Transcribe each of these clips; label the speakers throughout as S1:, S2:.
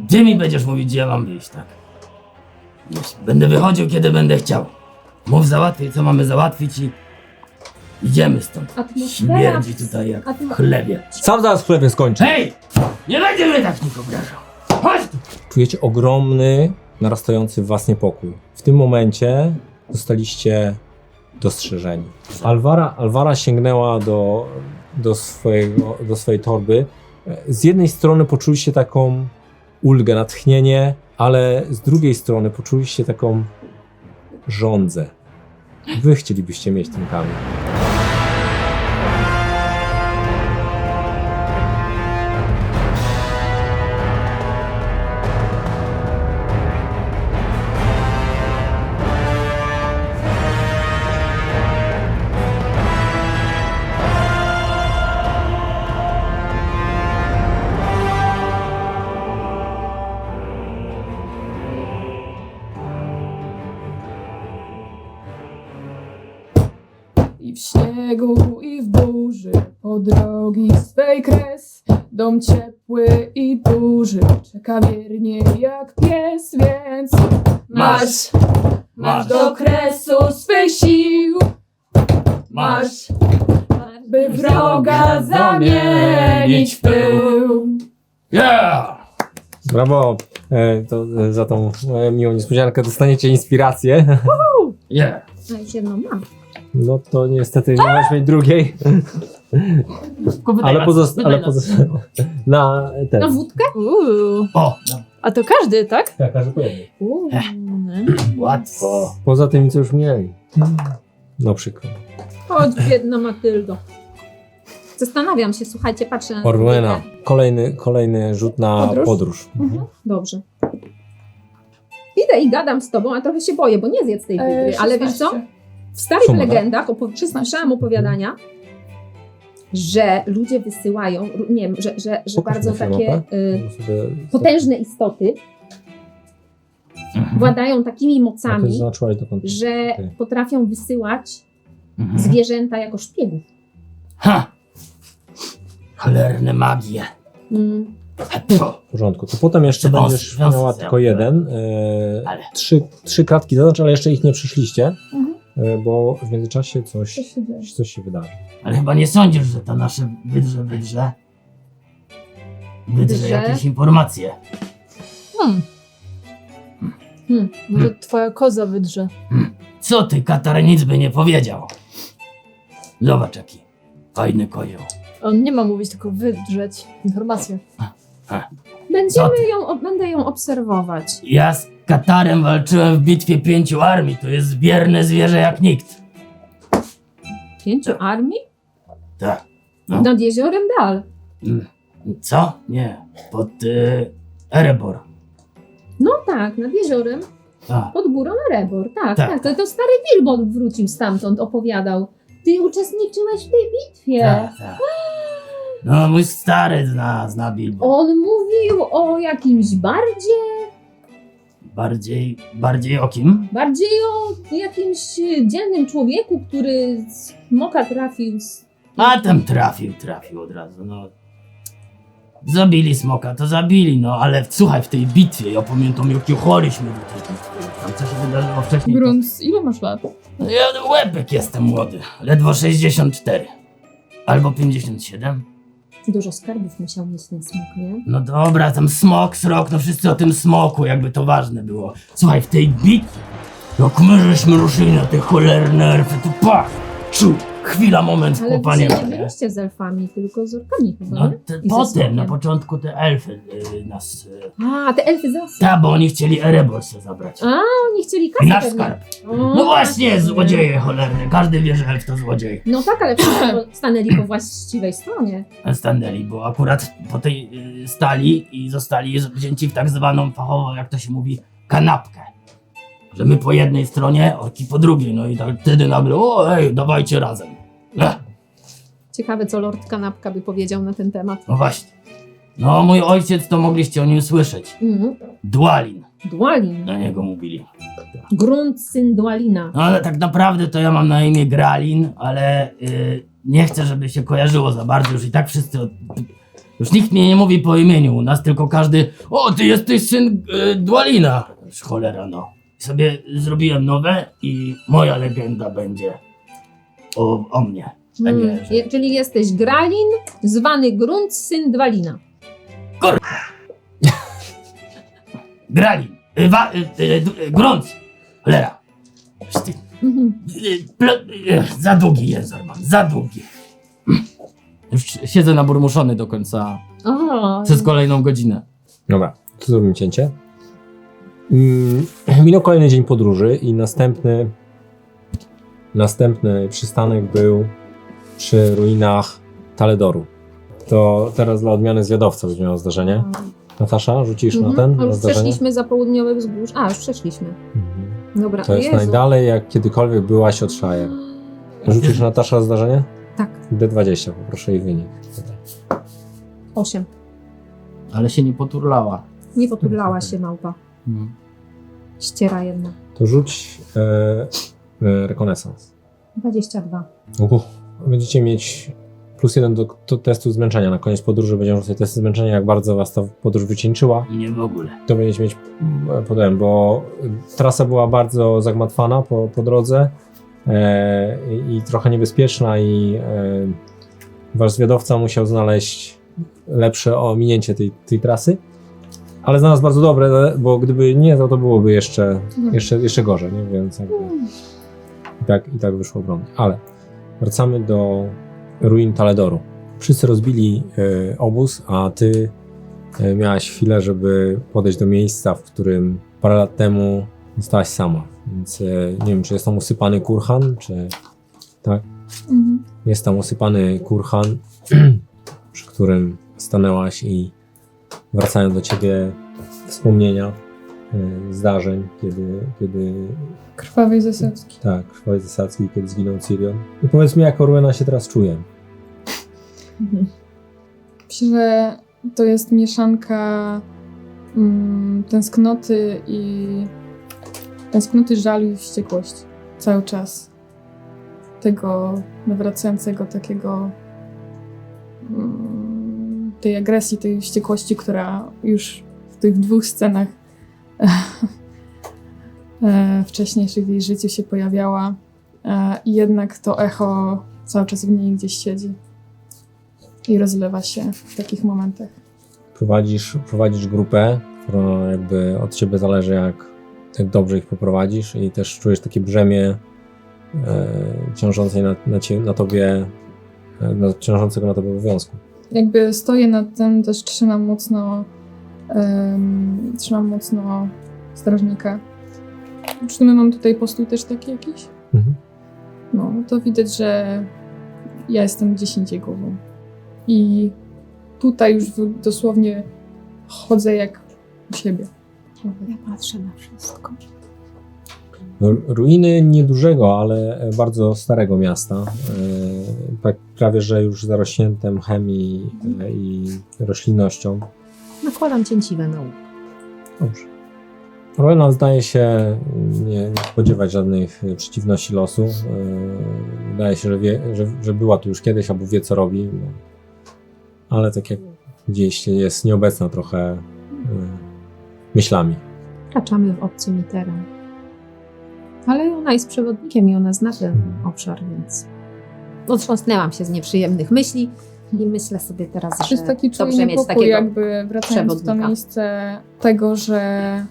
S1: Ty mi będziesz mówić, gdzie ja mam wyjść, tak? Będę wychodził, kiedy będę chciał. Mów załatwię, co mamy załatwić i idziemy stąd. Śmierdzi tutaj jak w chlebie.
S2: Sam zaraz w chlebie skończę.
S1: Hej! Nie będzie mnie tak nikt obrażał. Chodź tu!
S2: Czujecie ogromny, narastający w was niepokój. W tym momencie zostaliście dostrzeżeni. Alvara sięgnęła do swojej torby. Z jednej strony poczuliście taką ulgę, natchnienie, ale z drugiej strony poczuliście taką żądzę. Wy chcielibyście mieć ten kamień.
S3: I w śniegu, i w burzy, po drogi swej kres, dom ciepły i duży, czeka wiernie jak pies, więc masz do kresu swych sił, masz, by wroga zamienić w pył.
S1: Yeah!
S2: Brawo za tą miłą niespodziankę. Dostaniecie inspirację.
S1: Yeah!
S4: No i jedną mam.
S2: No to niestety nie możesz mieć drugiej. Ale na ten.
S4: Na wódkę?
S1: O! No.
S3: A to każdy, tak?
S2: Tak, każdy po jednej.
S1: Łatwo.
S2: Poza tym, co już mieli. No przykro.
S4: Chodź, biedna Matyldo. Zastanawiam się, słuchajcie, patrzę na
S2: Orlena. Kolejny rzut na podróż.
S4: Dobrze. Idę i gadam z tobą, a trochę się boję, bo nie zjedz tej wydry. Ale wiesz co? W starych
S2: Suma, tak?
S4: legendach słyszałam opowiadania, że ludzie wysyłają, nie wiem, że
S2: Pokaż
S4: bardzo
S2: mi tę
S4: takie
S2: mapę.
S4: potężne istoty władają takimi
S2: A ty
S4: mocami,
S2: zaznaczyłaś dokąd.
S4: że
S2: Okej.
S4: potrafią wysyłać zwierzęta jako szpiegów.
S1: Ha! Cholerne magie.
S4: Mm.
S2: W porządku. To potem jeszcze
S1: Wąsy,
S2: będziesz
S1: wąsy
S2: miała
S1: są.
S2: tylko jeden.
S1: Ale.
S2: Trzy kratki zaznacz, ale jeszcze ich nie przyszliście.
S4: Mhm.
S2: Bo w międzyczasie coś się wydarzy.
S1: Ale chyba nie sądzisz, że to nasze wydrze
S4: Wydrze?
S1: jakieś informacje.
S3: Może twoja koza wydrze.
S1: Co ty, Katar, nic by nie powiedział. Zobacz jaki fajny kozioł.
S3: On nie ma mówić, tylko wydrzeć informacje.
S1: Co ty?
S4: Będę ją obserwować.
S1: Ja z Katarem walczyłem w bitwie 5 armii, to jest bierne zwierzę jak nikt.
S4: 5 armii?
S1: Tak. No.
S4: Nad jeziorem Dal.
S1: Co? Nie. Pod Erebor.
S4: No tak, nad jeziorem,
S1: Tak.
S4: pod górą Erebor. Tak,
S1: Tak.
S4: tak. To stary Bilbo wrócił stamtąd, opowiadał. Ty uczestniczyłeś w tej bitwie.
S1: Tak, tak. No mój stary zna Bilbo.
S4: On mówił o jakimś
S1: Bardziej o kim?
S4: bardziej o jakimś dzielnym człowieku, który smoka trafił z...
S1: A tam trafił od razu, no. Zabili smoka, to zabili, no ale słuchaj, w tej bitwie, ja pamiętam jaki choryśmy do tej bitwy. Tam co się wydarzyło wcześniej. to-
S3: Gruns, ile masz lat?
S1: No ja łebek jestem młody, ledwo 64. Albo 57.
S4: Dużo skarbów musiał mieć ten smok, nie?
S1: No dobra, tam smok, srok, no wszyscy o tym smoku, jakby to ważne było. Słuchaj, w tej bitwie, jak my żeśmy ruszyli na te cholerne elfy, to pach! Czu! Chwila, moment,
S4: Ale wy
S1: chłopanie.
S4: się nie byliście z elfami, tylko z orkami chyba,
S1: No
S4: nie? I ze
S1: potem,
S4: smokiem.
S1: na początku te elfy nas...
S4: A, te elfy zasy.
S1: Ta, bo oni chcieli Erebor się zabrać.
S4: A, oni chcieli
S1: I
S4: kasę
S1: nasz
S4: pewnie.
S1: skarb.
S4: O,
S1: No właśnie,
S4: tak.
S1: złodzieje cholerne. Każdy wie, że elf to złodziej.
S4: No tak, ale wszyscy stanęli po właściwej stronie.
S1: Stanęli, bo akurat po tej stali i zostali wzięci w tak zwaną fachowo, jak to się mówi, kanapkę. Że my po jednej stronie, orki po drugiej. No i tak wtedy nagle, o ej, dawajcie razem.
S4: Ciekawe, co Lord Kanapka by powiedział na ten temat.
S1: No właśnie. No mój ojciec, to mogliście o nim słyszeć. Dwalin,
S4: Dwalin.
S1: na niego mówili.
S4: Grunt syn Dwalina.
S1: No ale tak naprawdę to ja mam na imię Gralin, ale nie chcę, żeby się kojarzyło za bardzo, już i tak wszyscy Już nikt mnie nie mówi po imieniu u nas, tylko każdy, o, ty jesteś syn Dwalina. Cholera, no. I sobie zrobiłem nowe i moja legenda będzie o mnie. A nie, że...
S4: Czyli jesteś Gralin, zwany Grunt, syn Dwalina.
S1: Gralin, Grunt, cholera. Ty, za długi język mam, za długi. Już siedzę naburmuszony do końca,
S4: O,
S1: przez kolejną godzinę.
S2: Dobra, tu zrobimy cięcie. Minął kolejny dzień podróży i następny przystanek był przy ruinach Taledoru. To teraz dla odmiany zwiadowca będzie miało zdarzenie. Natasza, rzucisz na ten?
S4: A
S2: Na
S4: już
S2: zdarzenie?
S4: przeszliśmy za południowe wzgórz. A, już przeszliśmy.
S2: Mhm.
S4: Dobra,
S2: To jest
S4: Jezu.
S2: najdalej, jak kiedykolwiek byłaś od Shire. Rzucisz Natasza zdarzenie?
S4: Tak,
S2: D20, poproszę i wynik.
S4: 8.
S1: Ale się nie poturlała.
S4: Nie poturlała się małpa. Ściera jedna.
S2: To rzuć rekonesans.
S4: 22.
S2: Będziecie mieć +1 do testu zmęczenia. Na koniec podróży będziemy rzucać testy zmęczenia, jak bardzo was ta podróż wycieńczyła.
S1: Nie w ogóle.
S2: To będziecie mieć, podałem, bo trasa była bardzo zagmatwana po drodze i trochę niebezpieczna i wasz zwiadowca musiał znaleźć lepsze ominięcie tej trasy. Ale znalazł bardzo dobre, bo gdyby nie, to byłoby jeszcze gorzej, nie? Więc jakby i tak wyszło obronnie. Ale wracamy do ruin Taledoru. Wszyscy rozbili obóz, a ty miałaś chwilę, żeby podejść do miejsca, w którym parę lat temu zostałaś sama. Więc nie wiem, czy jest tam usypany kurhan, czy tak?
S3: Mhm.
S2: Jest tam usypany kurhan, przy którym stanęłaś i wracają do ciebie wspomnienia zdarzeń, kiedy
S3: Krwawej zasadzki.
S2: tak, krwawej zasadzki, kiedy zginął Cirion. I powiedz mi, jak Orwena się teraz czuje.
S3: Myślę, że to jest mieszanka tęsknoty, żalu i wściekłości. Cały czas. Tego nawracającego takiego tej agresji, tej wściekłości, która już w tych dwóch scenach wcześniejszych w jej życiu się pojawiała. I jednak to echo cały czas w niej gdzieś siedzi i rozlewa się w takich momentach.
S2: Prowadzisz grupę, która jakby od ciebie zależy, jak dobrze ich poprowadzisz, i też czujesz takie brzemię ciążącej ciążącego na tobie obowiązku.
S3: Jakby stoję nad tym, też trzymam mocno strażnika. Czy my mam tutaj postój też taki jakiś?
S2: Mhm.
S3: No, to widać, że ja jestem gdzieś indziej głową. I tutaj już dosłownie chodzę jak u siebie.
S4: Ja patrzę na wszystko.
S2: Ruiny niedużego, ale bardzo starego miasta. Prawie że już zarośnięte mchem i roślinnością.
S4: Nakładam cięciwe na łuk.
S2: Dobrze. Orwena zdaje się nie spodziewać żadnych przeciwności losu. Wydaje się, że wie, że była tu już kiedyś, albo wie, co robi. Ale tak jak widzieliście, jest nieobecna trochę myślami.
S4: Wkraczamy w obcy mi teren. Ale ona jest przewodnikiem i ona zna ten obszar, więc otrząsnęłam się z nieprzyjemnych myśli i myślę sobie teraz,
S3: To
S4: że
S3: jest taki czuły
S4: dobrze mieć
S3: niepokój,
S4: takiego
S3: jakby wracając w to
S4: przewodnika.
S3: miejsce tego, że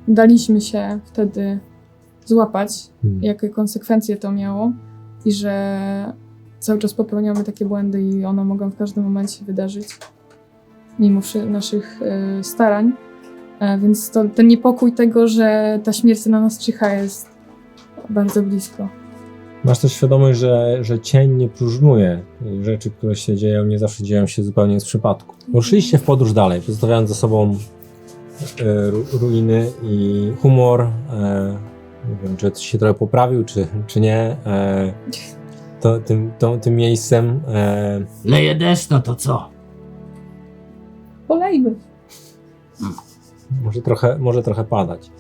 S3: daliśmy się wtedy złapać, jakie konsekwencje to miało i że cały czas popełniamy takie błędy i one mogą w każdym momencie się wydarzyć mimo naszych starań. Więc ten niepokój tego, że ta śmierć na nas czyha, jest bardzo blisko.
S2: Masz też świadomość, że cień nie próżnuje. I rzeczy, które się dzieją, nie zawsze dzieją się zupełnie z przypadku. Ruszyliście w podróż dalej, pozostawiając za sobą ruiny i humor. Nie wiem, czy się trochę poprawił, czy nie. Tym miejscem.
S1: Leje deszcz, no to co?
S3: Polejmy.
S2: Może trochę padać.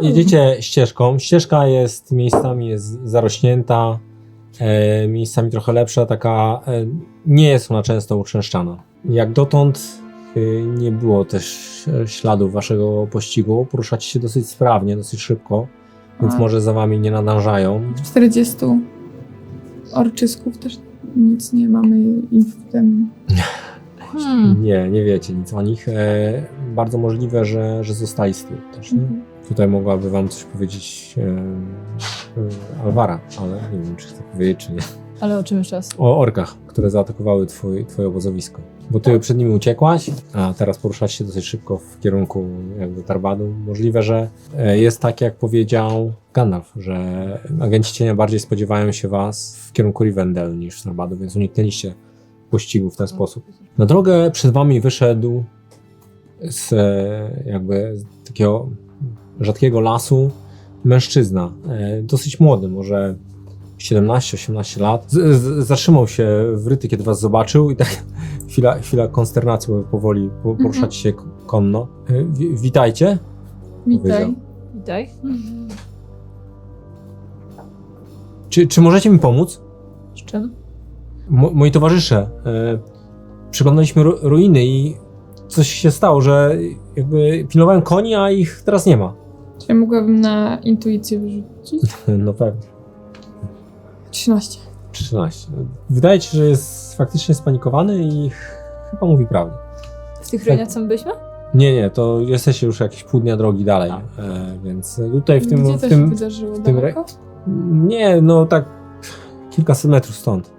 S2: Jedziecie ścieżką. Ścieżka jest miejscami zarośnięta. miejscami trochę lepsza, taka nie jest ona często uczęszczana. Jak dotąd nie było też śladów waszego pościgu, poruszacie się dosyć sprawnie, dosyć szybko, więc
S3: A.
S2: może za wami nie nadążają.
S3: 40 orczysków też nic nie mamy w tym.
S2: Nie wiecie nic o nich. Bardzo możliwe, że zostali z tyłu też. Nie? Tutaj mogłaby wam coś powiedzieć Alvara, ale nie wiem, czy chce powiedzieć, czy nie.
S5: Ale o czym jeszcze raz?
S2: O orkach, które zaatakowały twoje obozowisko. Bo ty przed nimi uciekłaś, a teraz poruszasz się dosyć szybko w kierunku jakby Tarbadu. Możliwe, że jest tak, jak powiedział Gandalf, że agenci cienia bardziej spodziewają się was w kierunku Rivendell niż w Tarbadu, więc uniknęliście pościgu w ten sposób. Na drogę przed wami wyszedł z takiego rzadkiego lasu mężczyzna, dosyć młody, może 17-18 lat. Zatrzymał się wryty, kiedy was zobaczył i tak chwila konsternacji, bo powoli poruszacie się konno. Witajcie.
S3: Witaj.
S2: Powiedział.
S5: Witaj.
S2: Czy możecie mi pomóc?
S5: Z czym?
S2: Moi towarzysze, przyglądaliśmy ruiny i coś się stało, że jakby pilnowałem koni, a ich teraz nie ma.
S3: Czy ja mogłabym na intuicję wyrzucić?
S2: No pewnie.
S3: 13.
S2: 13. Wydaje ci się, że jest faktycznie spanikowany i chyba mówi prawdę.
S5: W tych rejonach, co my byliśmy?
S2: Nie, to jesteście już jakieś pół dnia drogi dalej, więc tutaj w tym...
S3: Gdzie to się wydarzyło?
S2: w tym
S3: Daleko?
S2: Nie, no tak kilkaset metrów stąd.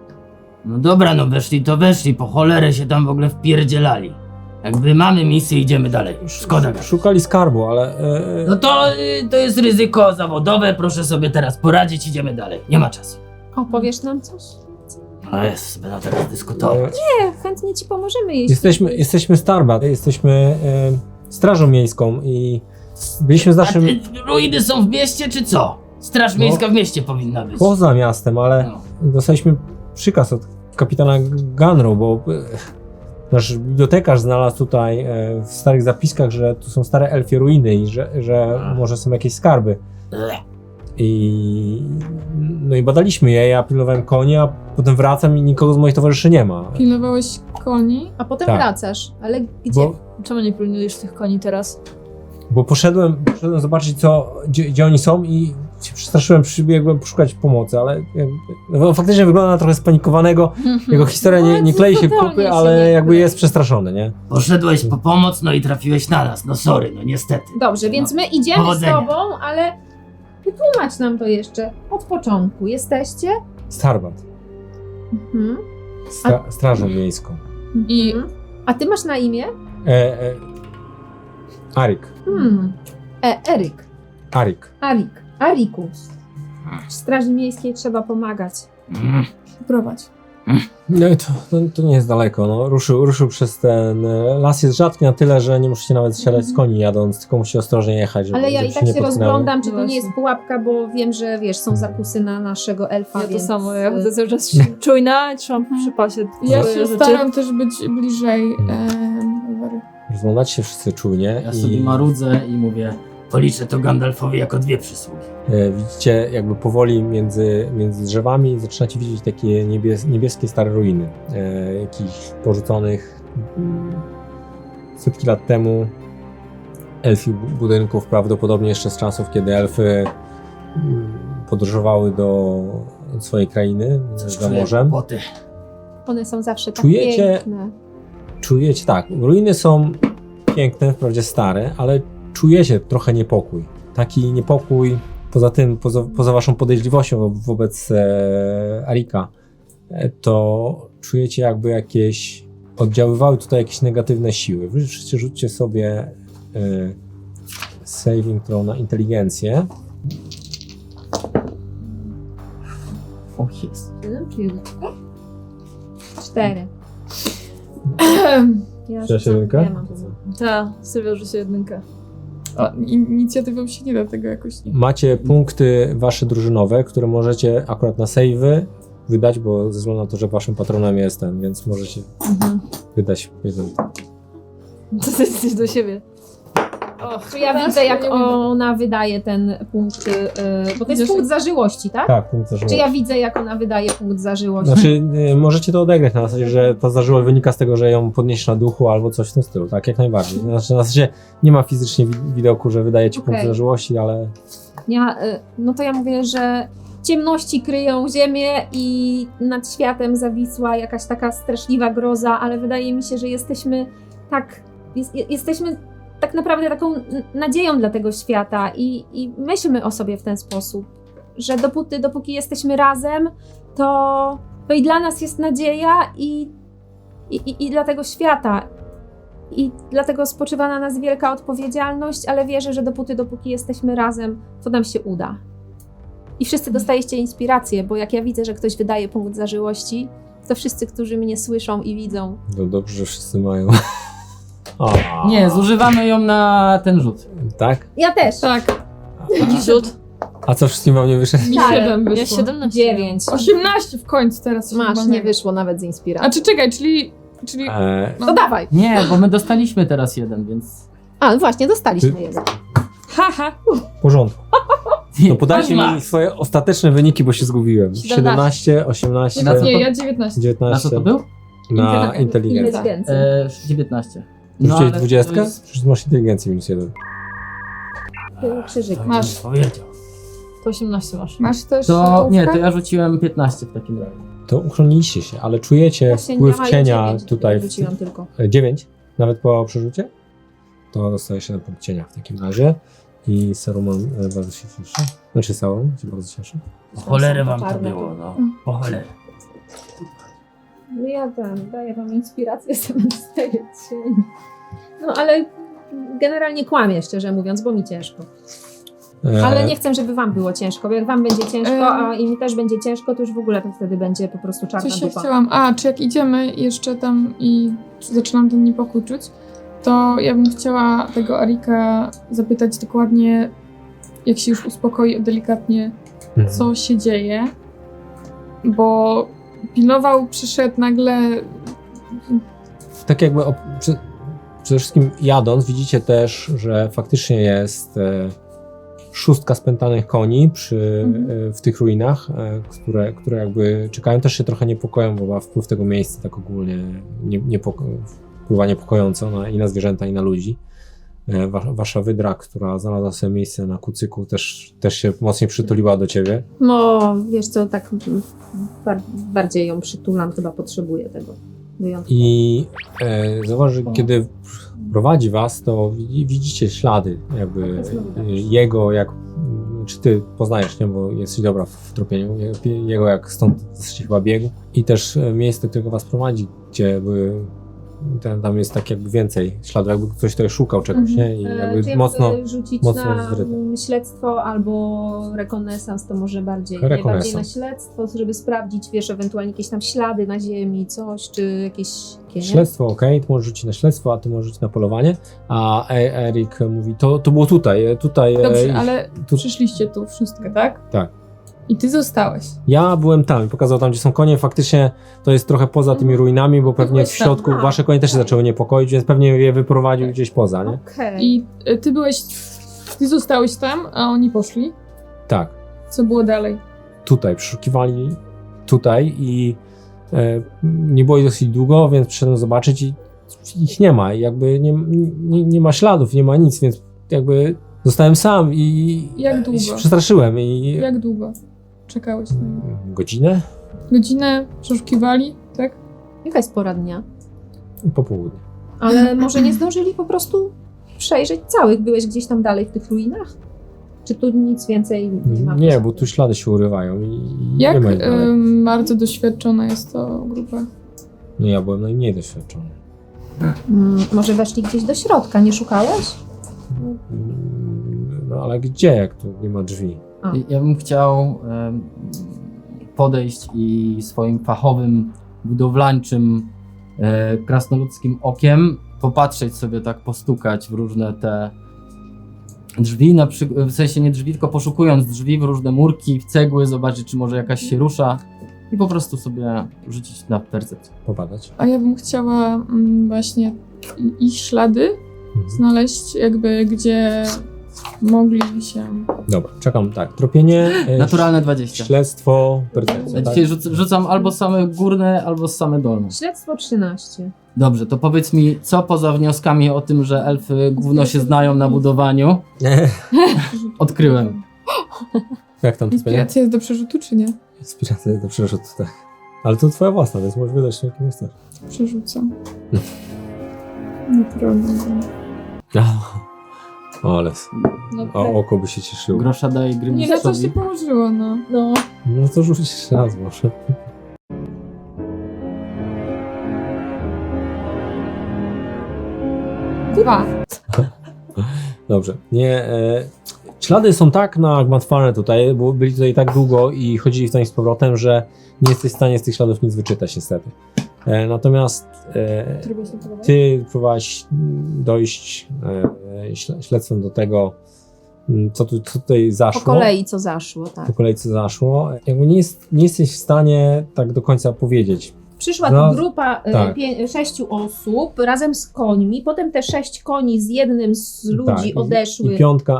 S1: No dobra, no weszli to weszli, po cholerę się tam w ogóle wpierdzielali. Jakby mamy misję, idziemy dalej. Szkoda.
S2: Szukali skarbu, ale...
S1: No to jest ryzyko zawodowe, proszę sobie teraz poradzić, idziemy dalej. Nie ma czasu.
S4: Opowiesz nam coś?
S1: No jest, będę teraz dyskutować.
S4: Nie, chętnie ci pomożemy, jeśli...
S2: Jesteśmy Starbat, jesteśmy strażą miejską i byliśmy z naszym...
S1: Ruiny są w mieście, czy co? Straż miejska w mieście powinna być.
S2: Poza miastem, ale
S1: No.
S2: dostaliśmy przykaz od kapitana Gunrow, bo nasz bibliotekarz znalazł tutaj w starych zapiskach, że tu są stare elfie ruiny i że może są jakieś skarby. No i badaliśmy je, ja pilnowałem koni, a potem wracam i nikogo z moich towarzyszy nie ma.
S3: Pilnowałeś koni?
S4: A potem
S2: Tak.
S4: wracasz, ale gdzie?
S5: Czemu nie pilnujesz tych koni teraz?
S2: Bo poszedłem zobaczyć, gdzie oni są i się przestraszyłem, przybiegłem poszukać pomocy, ale no, faktycznie wygląda na trochę spanikowanego. Jego historia nie klei się w
S4: totalnie
S2: kupy,
S4: się
S2: ale
S4: nie
S2: jakby
S4: klei.
S2: jest przestraszony, nie?
S1: Poszedłeś po pomoc, no i trafiłeś na nas. No sorry, no niestety.
S4: Dobrze, więc my idziemy
S1: Powodzenia.
S4: z tobą, ale wytłumacz nam to jeszcze od początku. Jesteście?
S2: Starbat,
S4: Mhm.
S2: strażą miejską.
S3: I
S4: A ty masz na imię?
S2: Arik.
S4: Eryk.
S2: Arik.
S4: Arikus. W Straży Miejskiej trzeba pomagać.
S1: Mm.
S3: prowadź.
S2: No i to nie jest daleko. No. Ruszył przez ten las. Jest rzadki na tyle, że nie musicie nawet siadać z koni jadąc, tylko musicie ostrożnie jechać, żeby,
S4: Ale ja
S2: żeby
S4: i tak
S2: nie
S4: się
S2: potknęły.
S4: rozglądam, czy to nie
S5: Właśnie.
S4: jest pułapka, bo wiem, że wiesz, są zakusy na naszego elfa,
S5: Ja to
S4: więc...
S5: samo, ja chodzę cały czas czujna, trzymam przy pasie.
S3: Ja
S5: swoje
S3: się
S5: rzeczy.
S3: staram też być bliżej Alvary.
S2: Rozglądacie się wszyscy czujnie
S1: Ja sobie marudzę i mówię, policzę to Gandalfowi jako 2 przysługi.
S2: Widzicie jakby powoli między drzewami zaczynacie widzieć takie niebieskie stare ruiny. Jakichś porzuconych setki lat temu elfich budynków, prawdopodobnie jeszcze z czasów, kiedy elfy podróżowały do swojej krainy za morzem.
S1: Boty.
S4: One są zawsze tak
S2: Czujecie-
S4: piękne.
S2: Czujecie, tak, ruiny są piękne, wprawdzie stare, ale czujecie trochę niepokój. Taki niepokój, poza tym, poza waszą podejrzliwością wobec Arika, to czujecie jakby oddziaływały tutaj jakieś negatywne siły. Wy wszyscy rzućcie sobie saving throw na inteligencję.
S1: O jest.
S4: 4. Ja
S2: Chcesz
S4: rzucam,
S2: jedynkę?
S4: ja mam.
S5: Ta, Sylwia rzuci jedynkę.
S3: O, inicjatywą się nie da tego jakoś nie.
S2: Macie punkty wasze drużynowe, które możecie akurat na save'y wydać, bo ze względu na to, że waszym patronem jestem, więc możecie wydać jeden.
S5: To ty jesteś do siebie.
S4: Czy ja widzę, jak ona wydaje ten punkt, bo to jest punkt zażyłości, tak?
S2: Tak, punkt zażyłości.
S4: Czy ja widzę, jak ona wydaje punkt zażyłości?
S2: Znaczy, możecie to odegrać na zasadzie, że ta zażyłość wynika z tego, że ją podniesiesz na duchu albo coś w tym stylu, tak? Jak najbardziej. Znaczy, na zasadzie nie ma fizycznie widoku, że wydaje ci punkt
S4: Okej.
S2: zażyłości, ale
S4: No to ja mówię, że ciemności kryją ziemię i nad światem zawisła jakaś taka straszliwa groza, ale wydaje mi się, że jesteśmy jesteśmy tak naprawdę taką nadzieją dla tego świata i myślmy o sobie w ten sposób, że dopóki jesteśmy razem, to i dla nas jest nadzieja i dla tego świata. I dlatego spoczywa na nas wielka odpowiedzialność, ale wierzę, że dopóki jesteśmy razem, to nam się uda. I wszyscy dostajecie inspirację, bo jak ja widzę, że ktoś wydaje punkt zażyłości, to wszyscy, którzy mnie słyszą i widzą.
S2: to dobrze, że wszyscy mają. O,
S1: Nie, zużywamy ją na ten rzut.
S2: tak?
S4: Ja też.
S3: Tak,
S5: Rzut.
S2: A co, wszystkim wam nie wyszedł?
S3: mi
S4: Tak,
S3: 7
S5: Ja
S3: wyszło.
S5: 17.
S4: 9.
S3: 18 w końcu teraz.
S4: Masz,
S3: chyba
S4: nie wyszło nawet z inspiracji.
S3: A czy czekaj, czyli
S4: To dawaj.
S1: Nie, bo my dostaliśmy teraz jeden, więc...
S4: A, no właśnie, dostaliśmy jeden.
S3: haha,
S2: W porządku. To podajcie mi swoje ostateczne wyniki, bo się zgubiłem. 17, 18,
S1: Na co
S3: nie,
S1: to-
S3: ja 19.
S2: 19.
S1: Na co to był?
S2: Na inteligencję.
S1: 19.
S2: Rzuciłeś
S1: ale
S2: 20?
S1: to jest-
S2: Przecież masz inteligencję -1.
S4: Krzyżyk.
S1: To
S3: Masz.
S1: bym powiedział.
S5: To 18 masz.
S3: Masz też
S1: To nie, to
S3: ołówka?
S1: ja rzuciłem 15 w takim razie.
S2: To uchroniliście się, ale czujecie
S4: Właśnie
S2: wpływ
S4: ja
S2: cienia
S4: 9
S2: tutaj.
S4: Wróciłam tylko.
S2: 9? Nawet po przerzucie? To dostaje się na punkt cienia w takim razie. I Saruman bardzo się cieszy. Znaczy Sauron się bardzo cieszy.
S1: Po cholerę wam to
S4: Czarne.
S1: było, no. Po cholerę.
S4: No ja daję wam inspirację, sobie dostaję cień. No ale generalnie kłamię, szczerze mówiąc, bo mi ciężko. Ale nie chcę, żeby wam było ciężko, bo jak wam będzie ciężko, a im też będzie ciężko, to już w ogóle to wtedy będzie po prostu czarna
S3: Coś się
S4: dupa.
S3: chciałam. A, czy jak idziemy jeszcze tam i zaczynam ten niepokój czuć, to ja bym chciała tego Arika zapytać dokładnie, jak się już uspokoi delikatnie, co się dzieje, bo pilnował, przyszedł nagle.
S2: Tak jakby przede wszystkim jadąc, widzicie też, że faktycznie jest 6 spętanych koni w tych ruinach, które jakby czekają, też się trochę niepokoją, bo ma wpływ tego miejsca tak ogólnie wpływa niepokojąco i na zwierzęta, i na ludzi. Wasza wydra, która znalazła sobie miejsce na kucyku, też się mocniej przytuliła do ciebie.
S4: No, wiesz co, tak bardziej ją przytulam, chyba potrzebuję tego wyjątkowo.
S2: I zauważ, że kiedy prowadzi was, to widzicie ślady jakby jego, jak czy ty poznajesz, nie, bo jesteś dobra w tropieniu, jego jak stąd chyba biegł. I też miejsce, do którego was prowadzi, gdzie tam jest tak jakby więcej śladów, jakby ktoś tutaj szukał czegoś, nie? I jakby
S4: Czy ja
S2: mocno
S4: mogę rzucić
S2: mocno
S4: na
S2: zryte.
S4: śledztwo albo rekonesans, to może bardziej
S2: Rekonesans.
S4: na śledztwo, żeby sprawdzić, wiesz, ewentualnie jakieś tam ślady na ziemi, coś, czy jakieś nie?
S2: Śledztwo, okej, ty możesz rzucić na śledztwo, a ty możesz rzucić na polowanie. A Erik mówi, to było tutaj.
S3: Dobrze, ale
S2: tu-
S3: przyszliście tu wszystko, tak?
S2: Tak.
S3: I ty zostałeś.
S2: Ja byłem tam i pokazał tam, gdzie są konie. Faktycznie to jest trochę poza tymi ruinami, bo pewnie w
S3: byłeś tam.
S2: środku wasze konie też się zaczęły niepokoić, więc pewnie je wyprowadził gdzieś poza, nie?
S4: Okej.
S3: I ty zostałeś tam, a oni poszli.
S2: Tak.
S3: Co było dalej?
S2: Tutaj, przeszukiwali tutaj i nie było ich dosyć długo, więc przyszedłem zobaczyć i ich nie ma. I jakby nie ma śladów, nie ma nic, więc jakby zostałem sam i
S3: Jak długo?
S2: i się przestraszyłem i
S3: Jak długo czekałeś na nich?
S2: godzinę
S3: Godzinę przeszukiwali, tak?
S4: Jaka jest pora dnia?
S2: i po południu.
S4: Ale może nie zdążyli po prostu przejrzeć całych? Byłeś gdzieś tam dalej w tych ruinach? Czy tu nic więcej nie ma?
S2: Nie, bo tu ślady się urywają i
S3: Jak
S2: nie ma ich dalej.
S3: bardzo doświadczona jest to grupa?
S2: No ja byłem najmniej doświadczony.
S4: Może weszli gdzieś do środka, nie szukałeś?
S2: No ale gdzie, jak tu nie ma drzwi?
S1: Ja bym chciał podejść i swoim fachowym, budowlańczym, krasnoludzkim okiem popatrzeć sobie, tak postukać w różne te drzwi, w sensie nie drzwi, tylko poszukując drzwi w różne murki, w cegły, zobaczyć, czy może jakaś się rusza i po prostu sobie rzucić na percepcję.
S2: Popadać.
S3: A ja bym chciała właśnie ich ślady znaleźć jakby, gdzie mogli się...
S2: Dobra, czekam, tak. Tropienie,
S6: Naturalne 20.
S2: śledztwo, percepcja,
S6: Ja
S2: tak?
S6: dzisiaj rzucam albo same górne, albo same dolne.
S4: Śledztwo 13.
S6: Dobrze, to powiedz mi, co poza wnioskami o tym, że elfy gówno się znają na budowaniu, odkryłem.
S2: Jak tam tropienie?
S3: Inspiracja jest do przerzutu, czy nie?
S2: Inspiracja do przerzutu, tak. Ale to twoja własna, więc możesz wydać na kim chcesz.
S3: Przerzucam. Naturalną.
S2: O, ale
S5: No,
S2: oko by się cieszyło.
S6: Grosza daje gry
S3: Nie, na coś się
S6: mistrzowi.
S3: położyło, no.
S5: no.
S2: No to rzuć jeszcze raz może.
S3: Dwa.
S2: Dobrze. Nie, ślady są tak nagmatwane tutaj, bo byli tutaj tak długo i chodzili w stanie z powrotem, że nie jesteś w stanie z tych śladów nic wyczytać niestety. Natomiast ty próbowałeś dojść śledztwem do tego, co tutaj zaszło.
S4: Po kolei co zaszło, tak.
S2: Po kolei co zaszło. Jakby nie jesteś w stanie tak do końca powiedzieć.
S4: Przyszła
S2: No,
S4: tu grupa
S2: tak.
S4: 6 osób razem z końmi, potem te 6 koni z jednym z ludzi
S2: Tak,
S4: odeszły.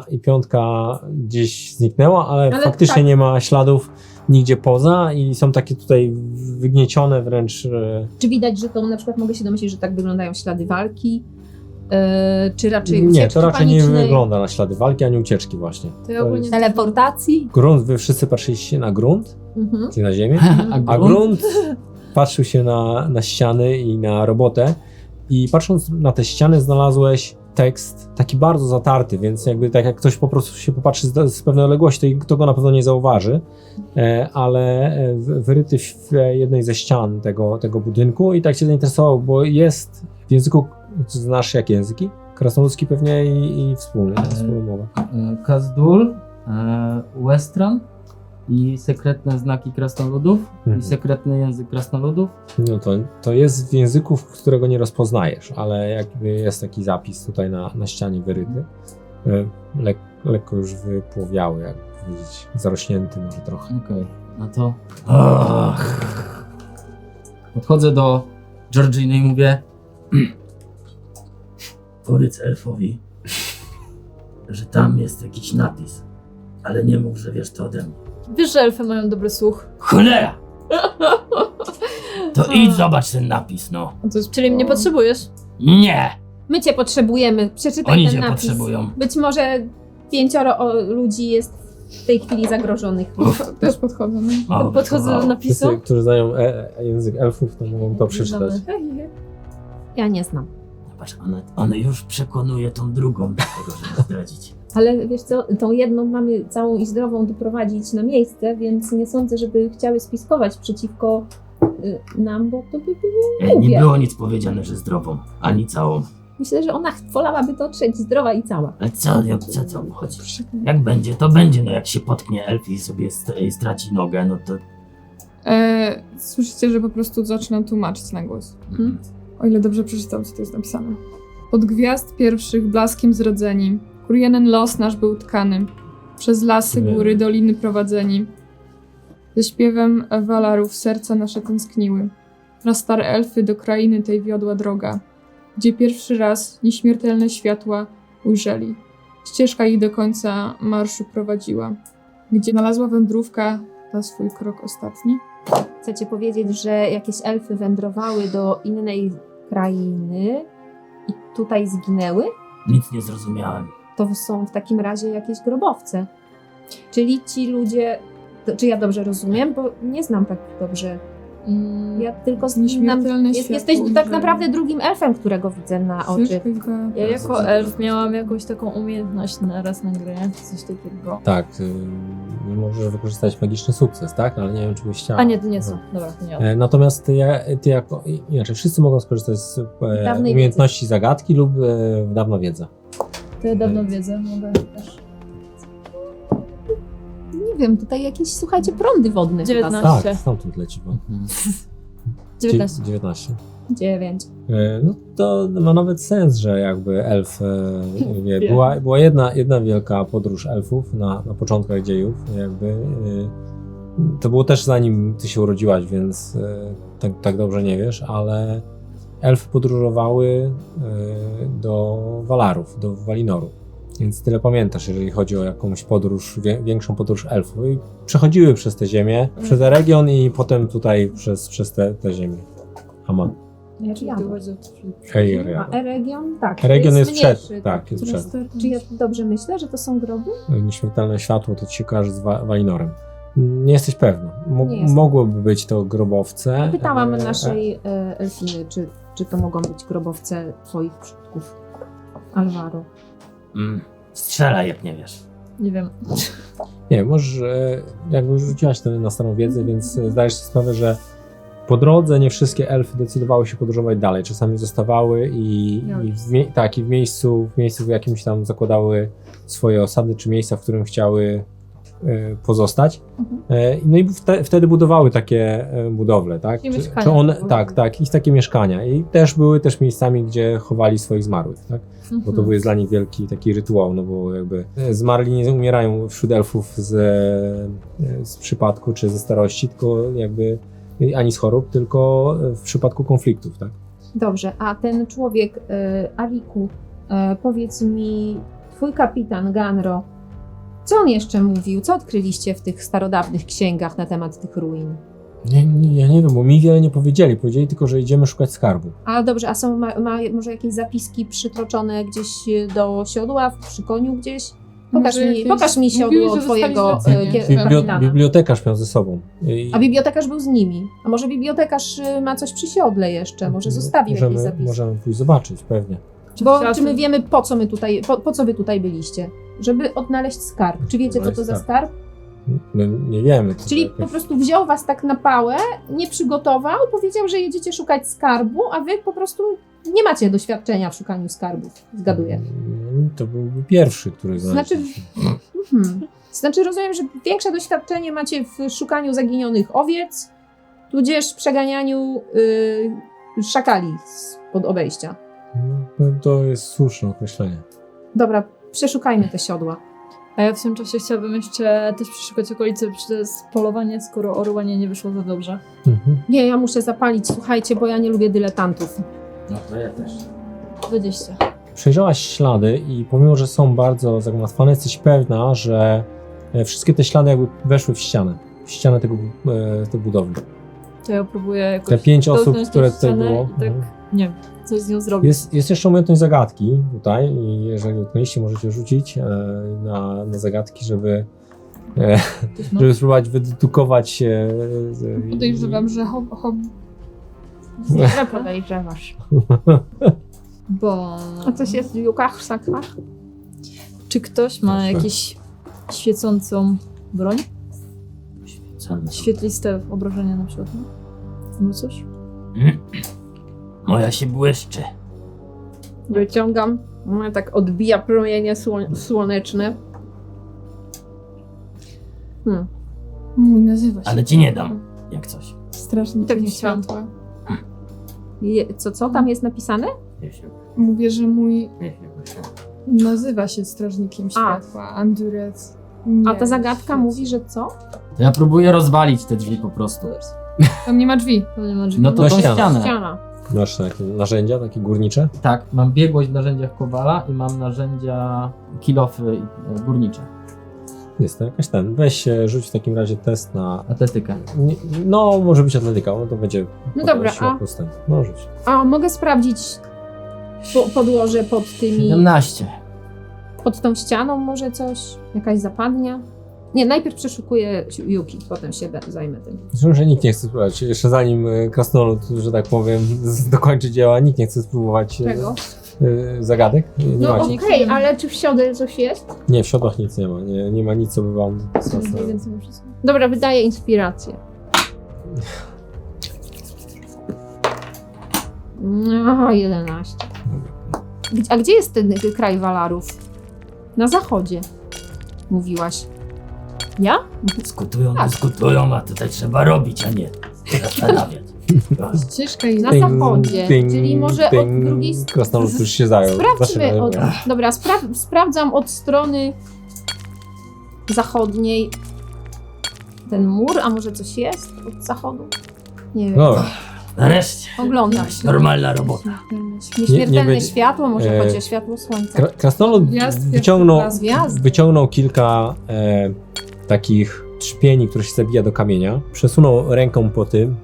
S2: I piątka gdzieś zniknęła, ale
S4: Ale
S2: faktycznie
S4: tak.
S2: nie ma śladów nigdzie poza i są takie tutaj wygniecione wręcz.
S4: Czy widać, że to na przykład mogę się domyślić, że tak wyglądają ślady walki? Czy raczej
S2: Nie,
S4: ucieczki
S2: to raczej nie
S4: panicznej,
S2: wygląda na ślady walki ani ucieczki właśnie.
S5: To ja
S2: To
S5: ogólnie
S2: jest-
S4: teleportacji?
S2: Grunt, wy wszyscy patrzyliście na grunt,
S4: Mhm.
S2: czyli na ziemię,
S6: A
S2: a grunt patrzył się na ściany i na robotę i patrząc na te ściany znalazłeś tekst taki bardzo zatarty, więc jakby tak jak ktoś po prostu się popatrzy z pewnej odległości, to go na pewno nie zauważy, ale wyryty w jednej ze ścian tego budynku i tak cię zainteresował, bo jest w języku, znasz jakie języki? Krasnoludzki pewnie i wspólny, wspólną mowę.
S6: Kazdul, Westran i sekretne znaki krasnoludów
S2: Mhm.
S6: i sekretny język krasnoludów.
S2: No to jest w języku, którego nie rozpoznajesz, ale jakby jest taki zapis tutaj na ścianie wyryty. Lekko już wypłowiały, jakby powiedzieć, zarośnięty może trochę.
S6: Okej, no to podchodzę do Georginy i mówię,
S1: Powiedz elfowi, że tam jest jakiś napis, ale nie mów, że wiesz to ode mnie.
S5: Wiesz, że elfy mają dobry słuch.
S1: Cholera! To idź zobacz ten napis, no.
S3: A to jest
S5: Czyli mnie potrzebujesz?
S1: Nie!
S4: My cię potrzebujemy, przeczytaj
S1: Oni
S4: ten
S1: cię
S4: napis.
S1: potrzebują.
S4: Być może 5 ludzi jest w tej chwili zagrożonych.
S3: Też podchodzę, no.
S1: O,
S5: Podchodzę do napisu.
S2: Wszyscy, którzy znają język elfów, to mogą to przeczytać.
S4: Ja nie znam.
S1: Patrz, one już przekonuje tą drugą do tego, żeby zdradzić.
S4: Ale wiesz co, tą jedną mamy całą i zdrową doprowadzić na miejsce, więc nie sądzę, żeby chciały spiskować przeciwko nam, bo to by było
S1: Nie
S4: głupie.
S1: było nic powiedziane, że zdrową, ani całą.
S4: Myślę, że ona wolałaby dotrzeć zdrowa i cała.
S1: Ale co chodzi? Jak będzie, to będzie, no jak się potknie elf i sobie straci nogę, no to...
S3: Słyszycie, że po prostu zaczynam tłumaczyć na głos.
S1: Mhm.
S3: O ile dobrze przeczytałam, co to jest napisane. Od gwiazd pierwszych blaskiem zrodzeni, kur jeden los nasz był tkany, przez lasy,
S2: Nie.
S3: góry, doliny prowadzeni. Ze śpiewem walarów serca nasze tęskniły. Prastare elfy do krainy tej wiodła droga, gdzie pierwszy raz nieśmiertelne światła ujrzeli. Ścieżka ich do końca marszu prowadziła, gdzie znalazła wędrówka na swój krok ostatni.
S4: Chcecie powiedzieć, że jakieś elfy wędrowały do innej krainy i tutaj zginęły?
S1: Nic nie zrozumiałem.
S4: To są w takim razie jakieś grobowce. Czyli ci ludzie... Czy ja dobrze rozumiem? Bo nie znam tak dobrze. Ja tylko znam...
S3: Nieśmiertelne światło
S4: Jesteś tak
S3: ujrzeli.
S4: naprawdę drugim elfem, którego widzę na oczy.
S3: Ścieżka ich do-
S5: Ja jako elf miałam jakąś taką umiejętność na raz na grę, coś takiego.
S2: Tak, możesz wykorzystać magiczny sukces, tak? Ale nie wiem, czy byś chciał.
S5: A nie, to nie są. Dobra, to nie.
S2: Natomiast ty jako. Inaczej, wszyscy mogą skorzystać z
S4: Dawnej
S2: umiejętności zagadki lub dawna wiedza.
S5: To ja dawno wiedzę, mogę też.
S4: Nie wiem, tutaj jakieś, słuchajcie, prądy wodne.
S5: 19.
S2: Tak, stamtąd leci. Bo.
S5: 19.
S2: 19.
S4: 9.
S2: No to ma nawet sens, że jakby elf. Wie,
S5: Wiem.
S2: była jedna wielka podróż elfów na początkach dziejów. Jakby. To było też zanim ty się urodziłaś, więc tak dobrze nie wiesz, ale elfy podróżowały do Valarów, do Valinorów. Więc tyle pamiętasz, jeżeli chodzi o jakąś podróż, większą podróż elfów. I przechodziły przez tę ziemię, przez ten region i potem tutaj przez tę ziemię. Ama.
S4: A Eregion? Tak.
S2: Region jest
S4: mniejszy,
S2: przed. Tak, jest przed.
S4: Czy ja dobrze myślę, że to są groby?
S2: Nieśmiertelne światło to ci się kojarzy z Valinorem. Nie jesteś pewna.
S4: Nie jestem.
S2: Mogłyby być to grobowce.
S4: Pytałam naszej Elfiny, czy to mogą być grobowce twoich przodków, Alvaro.
S1: Strzelaj, jak nie wiesz.
S5: Nie wiem.
S2: Nie, możesz, jakby rzuciłaś na starą wiedzę, więc zdajesz sobie sprawę, że po drodze nie wszystkie elfy decydowały się podróżować dalej. Czasami zostawały i w miejscu w jakimś tam zakładały swoje osady, czy miejsca, w którym chciały pozostać. No i wtedy budowały takie budowle, tak?
S5: I mieszkania.
S2: Tak, ich takie mieszkania. I też były miejscami, gdzie chowali swoich zmarłych, tak? Bo to był dla nich wielki taki rytuał, no bo jakby zmarli nie umierają wśród elfów z przypadku czy ze starości, tylko jakby ani z chorób, tylko w przypadku konfliktów, tak?
S4: Dobrze, a ten człowiek, Aliku, powiedz mi, twój kapitan Ganro, co on jeszcze mówił? Co odkryliście w tych starodawnych księgach na temat tych ruin?
S2: Ja nie wiem, bo mi wiele nie powiedzieli. Powiedzieli tylko, że idziemy szukać skarbu.
S4: A dobrze, a są ma może jakieś zapiski przytroczone gdzieś do siodła, przy koniu gdzieś? Pokaż mi siodło twojego kapitana.
S2: Bibliotekarz miał ze sobą.
S4: A bibliotekarz był z nimi. A może bibliotekarz ma coś przy siodle jeszcze? Może zostawił jakieś zapiski?
S2: Możemy pójść zobaczyć, pewnie.
S4: Czy my wiemy, po co my tutaj, po co wy tutaj byliście? Żeby odnaleźć skarb. Czy wiecie, co to za skarb?
S2: No, nie wiemy.
S4: Czyli po prostu wziął was tak na pałę, nie przygotował, powiedział, że jedziecie szukać skarbu, a wy po prostu nie macie doświadczenia w szukaniu skarbów. Zgaduję.
S2: To byłby pierwszy, który znalazł.
S4: Znaczy rozumiem, że większe doświadczenie macie w szukaniu zaginionych owiec, tudzież przeganianiu szakali spod obejścia.
S2: No, to jest słuszne określenie.
S4: Dobra, przeszukajmy te siodła.
S5: A ja w tym czasie chciałabym jeszcze też przeszukać okolice przez polowanie, skoro Orłanie nie wyszło za dobrze.
S4: Nie, ja muszę zapalić, słuchajcie, bo ja nie lubię dyletantów.
S1: No to ja też.
S5: 20.
S2: Przejrzałaś ślady i pomimo, że są bardzo zagmatwane, jesteś pewna, że wszystkie te ślady jakby weszły w ścianę tej budowli.
S5: To ja próbuję jakoś
S2: Te 5 osób,
S5: dotknąć
S2: które
S5: tej
S2: tutaj
S5: ściany
S2: było.
S5: i tak, nie wiem, coś z nią zrobić.
S2: Jest jeszcze umiejętność zagadki tutaj i jeżeli utknęliście, możecie rzucić na zagadki, żeby spróbować wydedukować.
S3: Podejrzewam, że
S4: Ja podejrzewasz.
S5: Bo...
S4: A coś jest w lukach, sakach?
S5: Czy ktoś ma jakąś świecącą broń? Świetliste obrażenia na przykład? No coś?
S1: Moja się błyszczy.
S4: Wyciągam. Ona tak odbija promienie słoneczne.
S3: mój nazywa się
S1: Ale ci nie dam, jak coś.
S3: Strażnikiem
S4: Tak nie chciałam.
S3: światła.
S4: Co tam jest napisane?
S1: Nie się,
S3: Mówię, że mój
S1: nie się błyszczy.
S3: nazywa się Strażnikiem Światła. Andurec.
S4: A ta zagadka mówi, że co?
S6: To ja próbuję rozwalić te drzwi po prostu.
S3: Tam nie ma drzwi.
S5: To nie ma drzwi.
S6: No to
S2: Na
S6: tą
S2: ścianę.
S6: ścianę.
S4: Ściana.
S2: Masz takie narzędzia, takie górnicze?
S6: Tak, mam biegłość w narzędziach Kowala i mam narzędzia kilofy górnicze.
S2: Jest to jakaś weź rzuć w takim razie test na...
S6: Atletykę.
S2: No, może być atletyka, no to będzie...
S4: No dobra,
S2: siła
S4: a-
S2: plus ten. No rzuć.
S4: A mogę sprawdzić podłoże pod tymi...
S6: 17.
S4: Pod tą ścianą może coś? Jakaś zapadnia? Nie, najpierw przeszukuję Yuki, potem się zajmę tym.
S2: Zresztą, że nikt nie chce spróbować. Jeszcze zanim krasnolud, że tak powiem, dokończy dzieła, nikt nie chce spróbować
S4: Czego?
S2: zagadek. Nie
S4: No
S2: macie.
S4: okej, ale czy w siodle coś jest?
S2: Nie, w siodłach nic nie ma. Nie ma nic, co by wam...
S4: Dobra, wydaje inspirację. Aha, 11. A gdzie jest ten kraj Valarów? Na zachodzie. Mówiłaś. Ja?
S1: Dyskutują, a tutaj trzeba robić, a nie zastanawiać.
S3: Ścieżka jest...
S4: Na zachodzie, czyli może od drugiej strony.
S2: Krasnolud już się zajął.
S4: Sprawdźmy od... Dobra, sprawdzam od strony zachodniej ten mur, a może coś jest od zachodu? Nie wiem.
S2: Dobra.
S1: Nareszcie.
S4: Oglądasz.
S1: Normalna robota.
S4: Nieśmiertelne
S2: będzie-
S4: światło, może
S2: e,
S4: chodzi o światło słońca.
S2: Krasnolud
S3: Gwiazd,
S4: Gwiazd.
S2: wyciągnął kilka takich trzpieni, które się zabija do kamienia. Przesunął ręką po tym,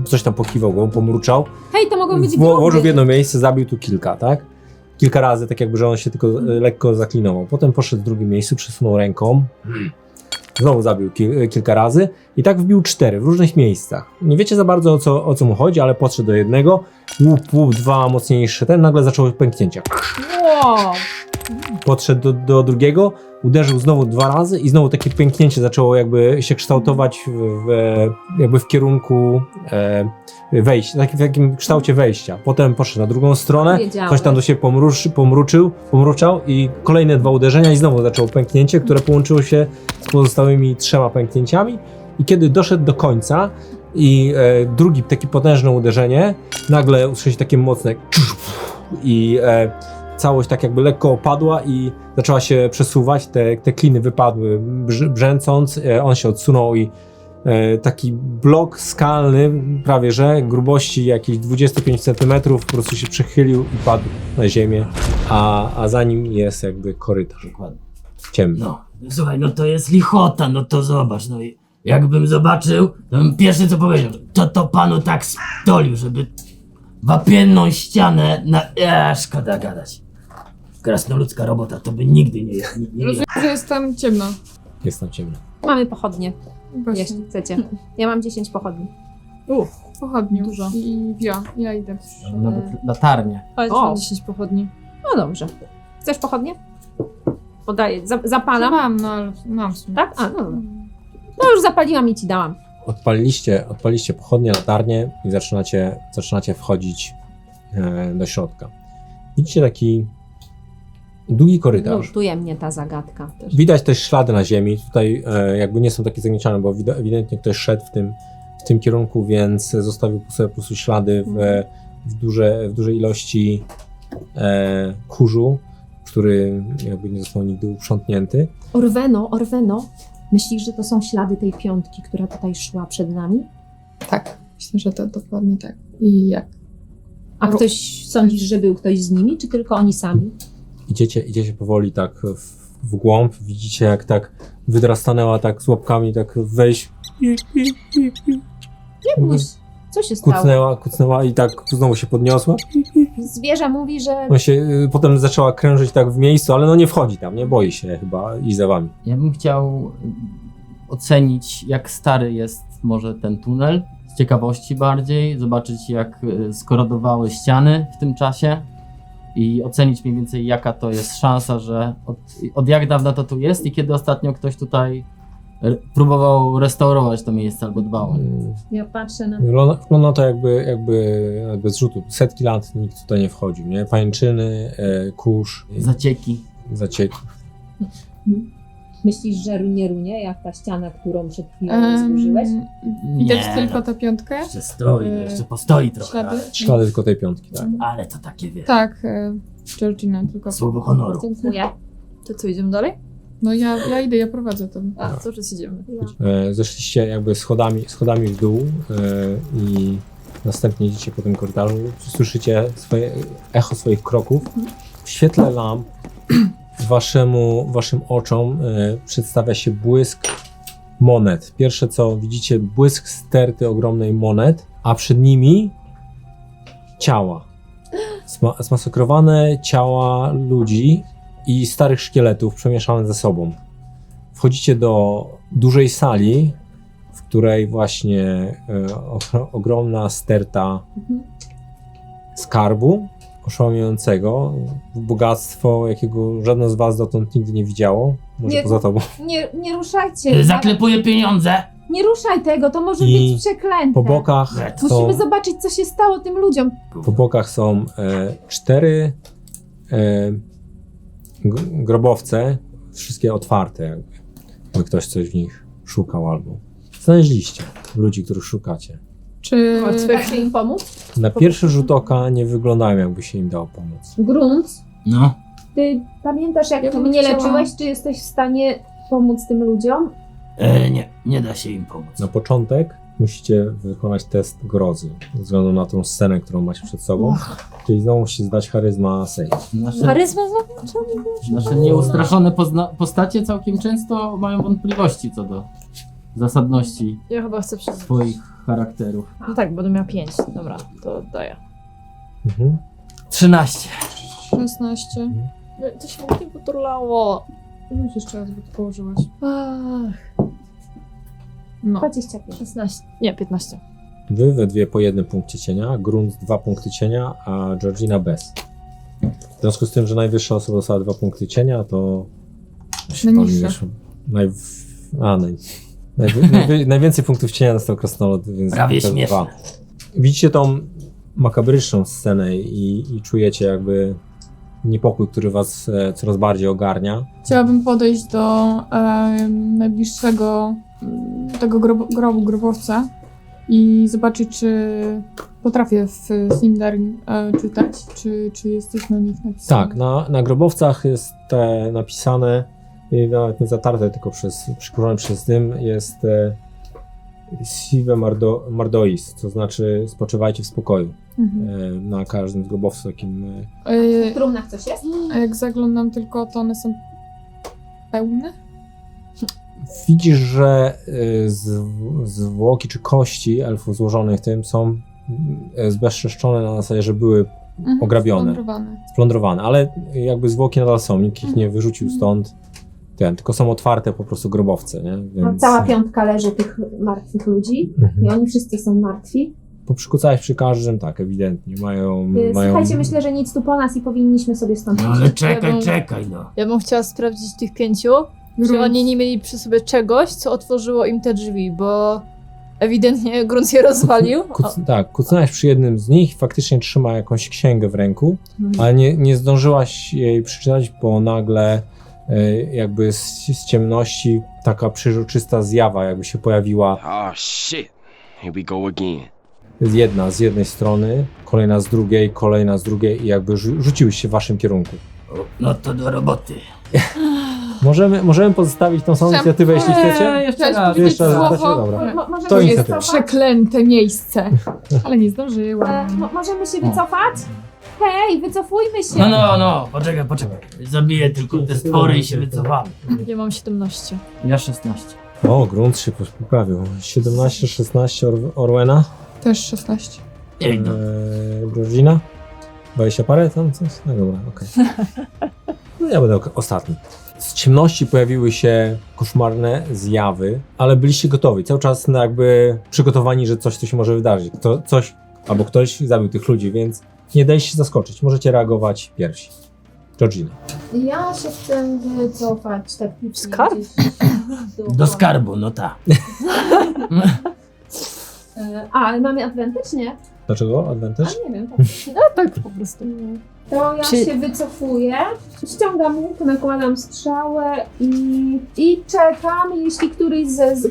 S2: coś tam pokiwał go, pomruczał.
S4: Hej, to mogą być
S2: Włożył w
S4: gruby.
S2: jedno miejsce, zabił tu kilka, tak? Kilka razy, tak jakby, że on się tylko lekko zaklinował. Potem poszedł w drugim miejscu, przesunął ręką. Znowu zabił kilka razy i tak wbił 4 w różnych miejscach. Nie wiecie za bardzo o co mu chodzi, ale podszedł do jednego, łup, 2 mocniejsze, ten nagle zaczął pęknięcia.
S4: Wow.
S2: Podszedł do drugiego, uderzył znowu 2 razy i znowu takie pęknięcie zaczęło jakby się kształtować jakby w kierunku wejścia, w takim kształcie wejścia. Potem poszedł na drugą stronę,
S4: Wiedziałem.
S2: coś tam do siebie pomruczał i kolejne 2 uderzenia i znowu zaczęło pęknięcie, które połączyło się z pozostałymi 3 pęknięciami i kiedy doszedł do końca i drugi takie potężne uderzenie, nagle usłyszeliście takie mocne i całość tak jakby lekko opadła i zaczęła się przesuwać, te kliny wypadły brzęcząc, on się odsunął i taki blok skalny, prawie że grubości jakieś 25 cm po prostu się przechylił i padł na ziemię, a za nim jest jakby korytarz.
S1: Dokładnie.
S2: Ciemny.
S1: No, słuchaj, no to jest lichota, no to zobacz, no i jakbym zobaczył, to bym pierwsze co powiedział, to panu tak stolił, żeby wapienną ścianę na... szkoda gadać. Krasnoludzka robota, to by nigdy nie
S3: Rozumiem, że jest tam ciemno.
S2: Jest tam ciemno.
S4: Mamy pochodnie,
S3: Właśnie.
S4: jeśli chcecie. Ja mam 10 pochodni.
S3: Pochodniu.
S5: Dużo.
S3: I ja idę.
S6: Nawet latarnię.
S5: Ale
S4: O.
S5: mam 10 pochodni.
S4: No dobrze. Chcesz pochodnie? Podaję. Zapalam.
S3: Mam w sumie.
S4: Tak? A, no dobra. No już zapaliłam i ci dałam.
S2: Odpaliście pochodnie, latarnie i zaczynacie wchodzić do środka. Widzicie taki długi korytarz.
S4: Nurtuje mnie ta zagadka.
S2: Widać też ślady na ziemi. Tutaj jakby nie są takie zagnieciane, bo ewidentnie ktoś szedł w tym kierunku, więc zostawił sobie po prostu ślady w dużej ilości kurzu, który jakby nie został nigdy uprzątnięty.
S4: Orweno. Myślisz, że to są ślady tej piątki, która tutaj szła przed nami?
S3: Tak. Myślę, że to dokładnie tak. I jak?
S4: A ktoś, sądzisz, że był ktoś z nimi, czy tylko oni sami?
S2: Idziecie powoli tak w głąb. Widzicie, jak tak wydra stanęła tak z łapkami, tak wejść.
S4: Nie bój się. Co się stało?
S2: Kucnęła i tak znowu się podniosła.
S4: Zwierzę mówi, że
S2: On się potem zaczęła krężyć tak w miejscu, ale no nie wchodzi tam, nie boi się chyba iść za wami.
S6: Ja bym chciał ocenić, jak stary jest może ten tunel, z ciekawości bardziej, zobaczyć jak skorodowały ściany w tym czasie i ocenić mniej więcej jaka to jest szansa, że od jak dawna to tu jest i kiedy ostatnio ktoś tutaj próbował restaurować to miejsce albo dbał.
S4: ja patrzę na...
S2: Wygląda to jakby bez rzutu. Setki lat nikt tutaj nie wchodził, nie? Pajęczyny, kurz,
S6: Zacieki.
S2: zacieki.
S4: Myślisz, że runie, jak ta ściana, którą przed chwilą zburzyłeś?
S3: Widać
S1: Nie,
S3: tylko
S1: no.
S3: tę piątkę?
S1: Jeszcze stoi, jeszcze postoi trochę,
S3: Ślady?
S2: Ślady tylko tej piątki, tak.
S1: ale to takie wie.
S3: Tak, Georgina, tylko...
S1: Słowo honoru.
S4: Dziękuję.
S5: To co, idziemy dalej?
S3: No ja idę, ja prowadzę to.
S5: A, cały czas idziemy.
S2: Zeszliście jakby schodami w dół i następnie idziecie po tym korytarzu. Słyszycie echo swoich kroków. W świetle lamp waszym oczom przedstawia się błysk monet. Pierwsze co widzicie, błysk sterty ogromnej monet, a przed nimi ciała. Zmasakrowane ciała ludzi i starych szkieletów przemieszane ze sobą. Wchodzicie do dużej sali, w której właśnie ogromna sterta skarbu oszałamiającego, bogactwo, jakiego żadne z was dotąd nigdy nie widziało, może
S4: Nie.
S2: poza tobą.
S4: Nie ruszajcie.
S1: Zaklepuję pieniądze.
S4: Nie ruszaj tego, to może
S2: I
S4: być przeklęte.
S2: Po bokach
S1: Musimy
S2: są,
S4: Musimy zobaczyć, co się stało tym ludziom.
S2: po bokach są 4 grobowce, wszystkie otwarte, jakby ktoś coś w nich szukał albo znaleźliście ludzi, których szukacie.
S3: Czy...
S4: Da się im pomóc?
S2: Na pierwszy rzut oka nie wyglądają, jakby się im dało pomóc.
S4: Grunt,
S1: No,
S4: ty pamiętasz, jak
S3: Ja bym
S4: mnie
S3: chciała-
S4: leczyłeś? Czy jesteś w stanie pomóc tym ludziom?
S1: nie da się im pomóc.
S2: Na początek musicie wykonać test grozy, ze względu na tą scenę, którą macie przed sobą. Czyli znowu musicie zdać charyzma save.
S4: Charyzma znowu?
S6: Nasze nieustraszone postacie całkiem często mają wątpliwości co do zasadności
S5: Ja chyba chcę przyznać.
S6: swoich charakterów.
S5: No tak, będę miała 5. Dobra, to daję.
S6: 13.
S3: 16.
S5: No, to się nie poturlało.
S3: Rzuć jeszcze raz, bo to położyłaś.
S5: Ach,
S3: No.
S4: 25.
S5: 16. Nie, 15.
S2: Wy we dwie po jednym punkcie cienia, Grunt 2 punkty cienia, a Georgina bez. W związku z tym, że najwyższa osoba dostała 2 punkty cienia, to...
S3: Najniższa.
S2: Najwięcej punktów cienia dostał krasnolud, więc
S1: Prawie
S2: to
S1: śmieszne.
S2: 2. Widzicie tą makabryczną scenę i czujecie jakby niepokój, który was coraz bardziej ogarnia.
S3: Chciałabym podejść do najbliższego tego grobowca i zobaczyć, czy potrafię w Slytherin czytać, czy jest coś na nich napisane.
S2: Tak, na grobowcach jest napisane, i nawet nie zatarte, tylko przykurzone przez tym, jest Sive Mardois, to znaczy spoczywajcie w spokoju.
S3: Mhm.
S2: Na każdym z grobowców takim...
S4: W trumnach coś jest?
S3: A jak zaglądam tylko, to one są pełne?
S2: Widzisz, że zwłoki czy kości elfów złożonych tym są zbezczeszczone na zasadzie, że były ograbione, splądrowane, ale jakby zwłoki nadal są, nikt ich nie wyrzucił stąd, tylko są otwarte po prostu grobowce, nie?
S4: No, cała piątka leży tych martwych ludzi i oni wszyscy są martwi.
S2: Poprzykucałeś przy każdym, tak, ewidentnie, mają...
S4: Słuchajcie, myślę, że nic tu po nas i powinniśmy sobie stąd
S1: No
S4: iść.
S1: ale czekaj, no.
S5: Ja bym chciała sprawdzić tych 5, czy oni nie mieli przy sobie czegoś, co otworzyło im te drzwi, bo ewidentnie grunt je rozwalił.
S2: Kucnąłeś przy jednym z nich, faktycznie trzyma jakąś księgę w ręku, ale nie zdążyłaś jej przeczytać, bo nagle jakby z ciemności taka przeźroczysta zjawa jakby się pojawiła.
S7: Oh shit. Here we go again.
S2: Jedna z jednej strony, kolejna z drugiej i jakby rzuciły się w waszym kierunku.
S1: No to do roboty.
S2: Możemy pozostawić tą samą inicjatywę, jeśli chcecie?
S6: Jeszcze raz.
S2: Jeszcze raz,
S3: słowo.
S2: chcecie? Dobra.
S4: Możemy
S2: To
S4: się
S2: inicjatywa.
S4: wycofać?
S3: Przeklęte miejsce. Ale nie zdążyłam.
S4: Możemy się wycofać? Hej, wycofujmy się!
S1: No, poczekaj. Zabiję tylko te stwory i się wycofamy.
S5: Ja mam 17.
S6: Ja 16.
S2: O, grunt się poprawił. 17-16 Orwena.
S3: Też 16.
S1: No.
S2: Georgina? 20 parę tam coś? No dobra, okej. No ja będę ostatni. Z ciemności pojawiły się koszmarne zjawy, ale byliście gotowi. Cały czas jakby przygotowani, że coś tu się może wydarzyć. Ktoś zabił tych ludzi, więc nie dajcie się zaskoczyć. Możecie reagować pierwsi. Georgina.
S4: Ja się chcę wycofać tak
S5: Skarb?
S1: Do skarbu, no tak.
S4: Ale mamy advantage, nie?
S2: Dlaczego? Advantage?
S4: A nie wiem.
S5: Tak po prostu.
S4: To ja
S5: Czy-
S4: się wycofuję, ściągam łuk, nakładam strzałę i czekam. Jeśli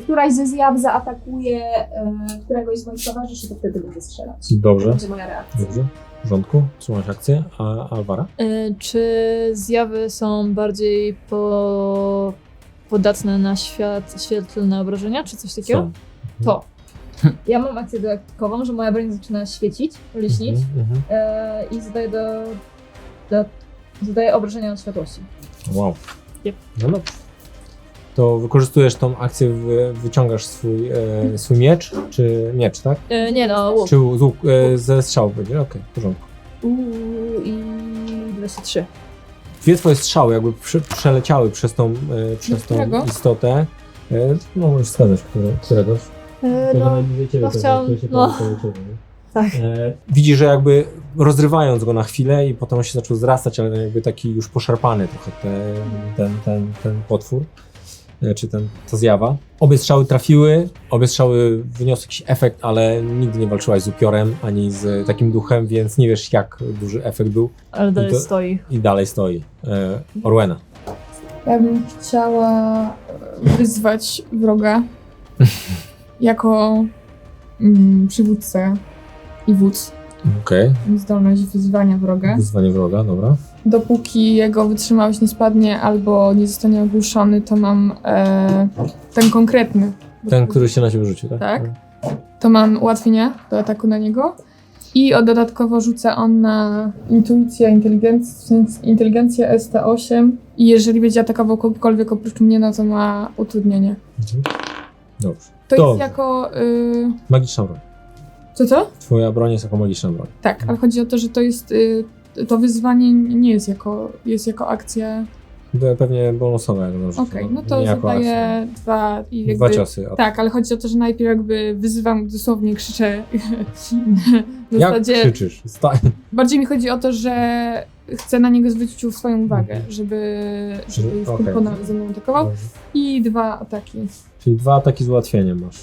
S4: któraś ze zjaw zaatakuje któregoś z moich towarzyszy, to wtedy będę strzelać.
S2: Dobrze.
S4: To będzie moja reakcja.
S2: Dobrze. W porządku. Trzymasz akcję. A Alvara?
S5: Czy zjawy są bardziej podatne na świetlne obrażenia, czy coś takiego?
S2: Są.
S5: To. Ja mam akcję dodatkową, że moja broń zaczyna świecić, liśnić i zadaje obrażenia od światłości.
S2: Wow.
S5: Yep.
S2: No dobrze. To wykorzystujesz tą akcję, wyciągasz swój miecz, czy miecz, tak?
S5: Nie no, łuk.
S2: Czy łuk ze strzału będzie? Okej, w porządku.
S5: I 23.
S2: Dwie twoje strzały jakby przeleciały przez tą
S3: którego?
S2: istotę. No możesz wskazać któregoś. Tego najbliżej ciebie,
S5: no
S2: to
S5: chciałam-
S2: który się
S5: no.
S2: koło ciebie, nie?
S5: Tak.
S2: Widzisz, że jakby rozrywając go na chwilę i potem się zaczął zrastać, ale jakby taki już poszarpany trochę ten potwór, czy ta zjawa. Obie strzały trafiły, obie strzały wyniosły jakiś efekt, ale nigdy nie walczyłaś z upiorem ani z takim duchem, więc nie wiesz jak duży efekt był
S5: Ale dalej
S2: to-
S5: stoi.
S2: i dalej stoi. Orwena.
S3: Ja bym chciała wyzwać wroga jako przywódcę i wódz.
S2: Okej,
S3: Zdolność wyzwania wroga.
S2: wyzwanie wroga, dobra.
S3: Dopóki jego wytrzymałość nie spadnie albo nie zostanie ogłuszony, to mam ten konkretny.
S2: Ten, który się na ciebie rzucił, tak?
S3: Tak. to mam ułatwienie do ataku na niego. I dodatkowo rzucę on na intuicję, inteligencję ST8 i jeżeli będzie atakował kogokolwiek oprócz mnie, no to ma utrudnienie.
S2: Dobrze.
S3: To
S2: Dobrze.
S3: jest jako...
S2: Magiczna broń.
S3: Co?
S2: Twoja broń jest jako magiczna broń.
S3: Tak, ale chodzi o to, że to jest... to wyzwanie nie jest jako akcja.
S2: To pewnie bonusowe, jak dobrze.
S3: Okej, no to
S2: nie jako
S3: zadaję dwa i jakby...
S2: Dwa ciosy.
S3: Tak, ale chodzi o to, że najpierw jakby wyzywam, dosłownie krzyczę. W
S2: Jak
S3: zasadzie
S2: krzyczysz? Stań.
S3: bardziej mi chodzi o to, że chcę na niego zwrócić swoją uwagę, żeby
S2: Okej.
S3: ze mną atakował. I 2 ataki.
S2: Czyli 2 ataki z ułatwieniem masz.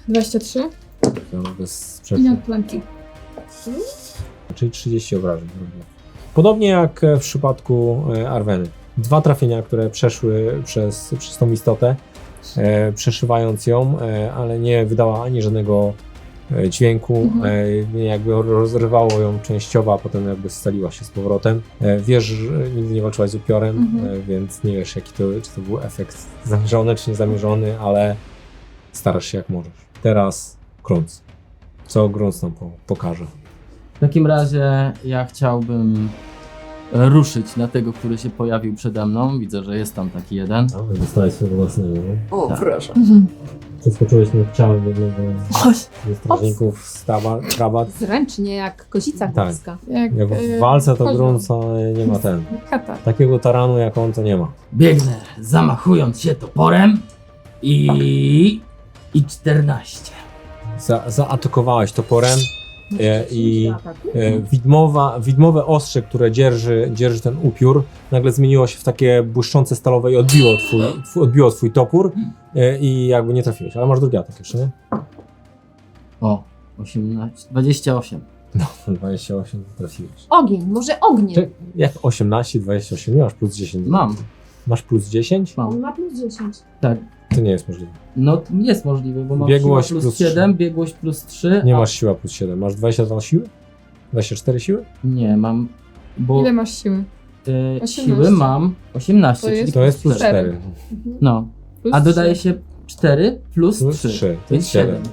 S3: 23
S2: No, bez
S3: i
S2: sprzecznych.
S3: nadplanki.
S2: Czyli 30 obrażeń. Podobnie jak w przypadku Arweny. 2 trafienia, które przeszły przez tą istotę, przeszywając ją, ale nie wydała ani żadnego dźwięku, jakby rozrywało ją częściowo, a potem jakby scaliła się z powrotem. Wiesz, że nigdy nie walczyłaś z upiorem, więc nie wiesz, czy to był efekt zamierzony, czy niezamierzony, ale starasz się jak możesz. Teraz Grunz. Co Grunz nam pokaże?
S6: W takim razie ja chciałbym ruszyć na tego, który się pojawił przede mną. Widzę, że jest tam taki jeden.
S2: A, dostałeś swojego własnego.
S6: O,
S2: tak.
S6: proszę.
S2: Przeskoczyłeś mi ciałem jednego ze strażników z Rabat.
S4: Zręcznie jak kozica
S2: Tak.
S4: górska.
S2: Jak w walce to
S3: Kozioł.
S2: Grunz nie ma ten.
S3: Kata.
S2: Takiego taranu jak on to nie ma.
S1: Biegnę, zamachując się toporem i 14.
S2: Zaatakowałeś toporem i widmowe ostrze, które dzierży ten upiór, nagle zmieniło się w takie błyszczące stalowe i odbiło twój topór i jakby nie trafiłeś, ale masz drugi atak jeszcze, nie?
S6: O, 28.
S2: No, 28 trafiłeś.
S4: Ogień, może ogniem.
S2: Czy jak 18, 28, nie masz plus 10?
S6: Mam.
S2: Masz plus 10?
S4: On
S6: Mam.
S4: ma plus 10.
S6: Tak.
S2: To nie jest możliwe.
S6: No jest możliwe, bo mam
S2: Biegłość
S6: siła
S2: plus
S6: plus 7, biegłość plus 3.
S2: Nie masz siła plus 7. Masz 22 siły? 24 siły?
S6: Nie, mam. Bo
S3: Ile masz siły? 18.
S6: siły mam 18,
S3: To jest-
S6: czyli
S2: To jest plus 4.
S3: Mhm.
S6: No.
S3: Plus
S6: A dodaje
S3: 3.
S6: się 4 plus
S2: Plus
S6: 3.
S2: 3, to
S6: Więc
S2: jest 7.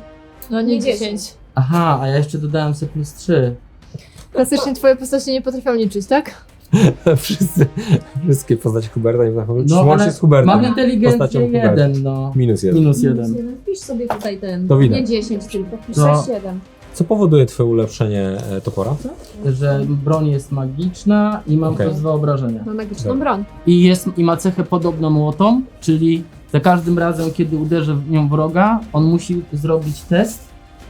S5: No
S4: Nie
S5: nie
S4: 10.
S5: 10.
S6: Aha, a ja jeszcze dodałem sobie plus 3.
S5: Klasycznie twoje postacie nie potrafią liczyć, tak?
S2: Wszystkie postacie Huberta nie potrafią liczyć,
S6: No,
S2: łącznie
S6: ale
S2: z Hubertem.
S6: Mam
S2: Postacią
S6: inteligencję
S2: Huberta.
S6: 1, no.
S2: Minus 1.
S6: Minus 1.
S4: Wpisz sobie tutaj ten.
S2: To widać.
S4: Nie 10, tylko wpisz
S6: To-
S4: 7.
S2: Co powoduje twoje ulepszenie topora?
S6: Że broń jest magiczna i mam
S2: Okej.
S6: plus 2 obrażenia.
S4: Ma magiczną
S2: Dobra.
S4: broń.
S6: I ma cechę podobną młotom, czyli za każdym razem, kiedy uderzę w nią wroga, on musi zrobić test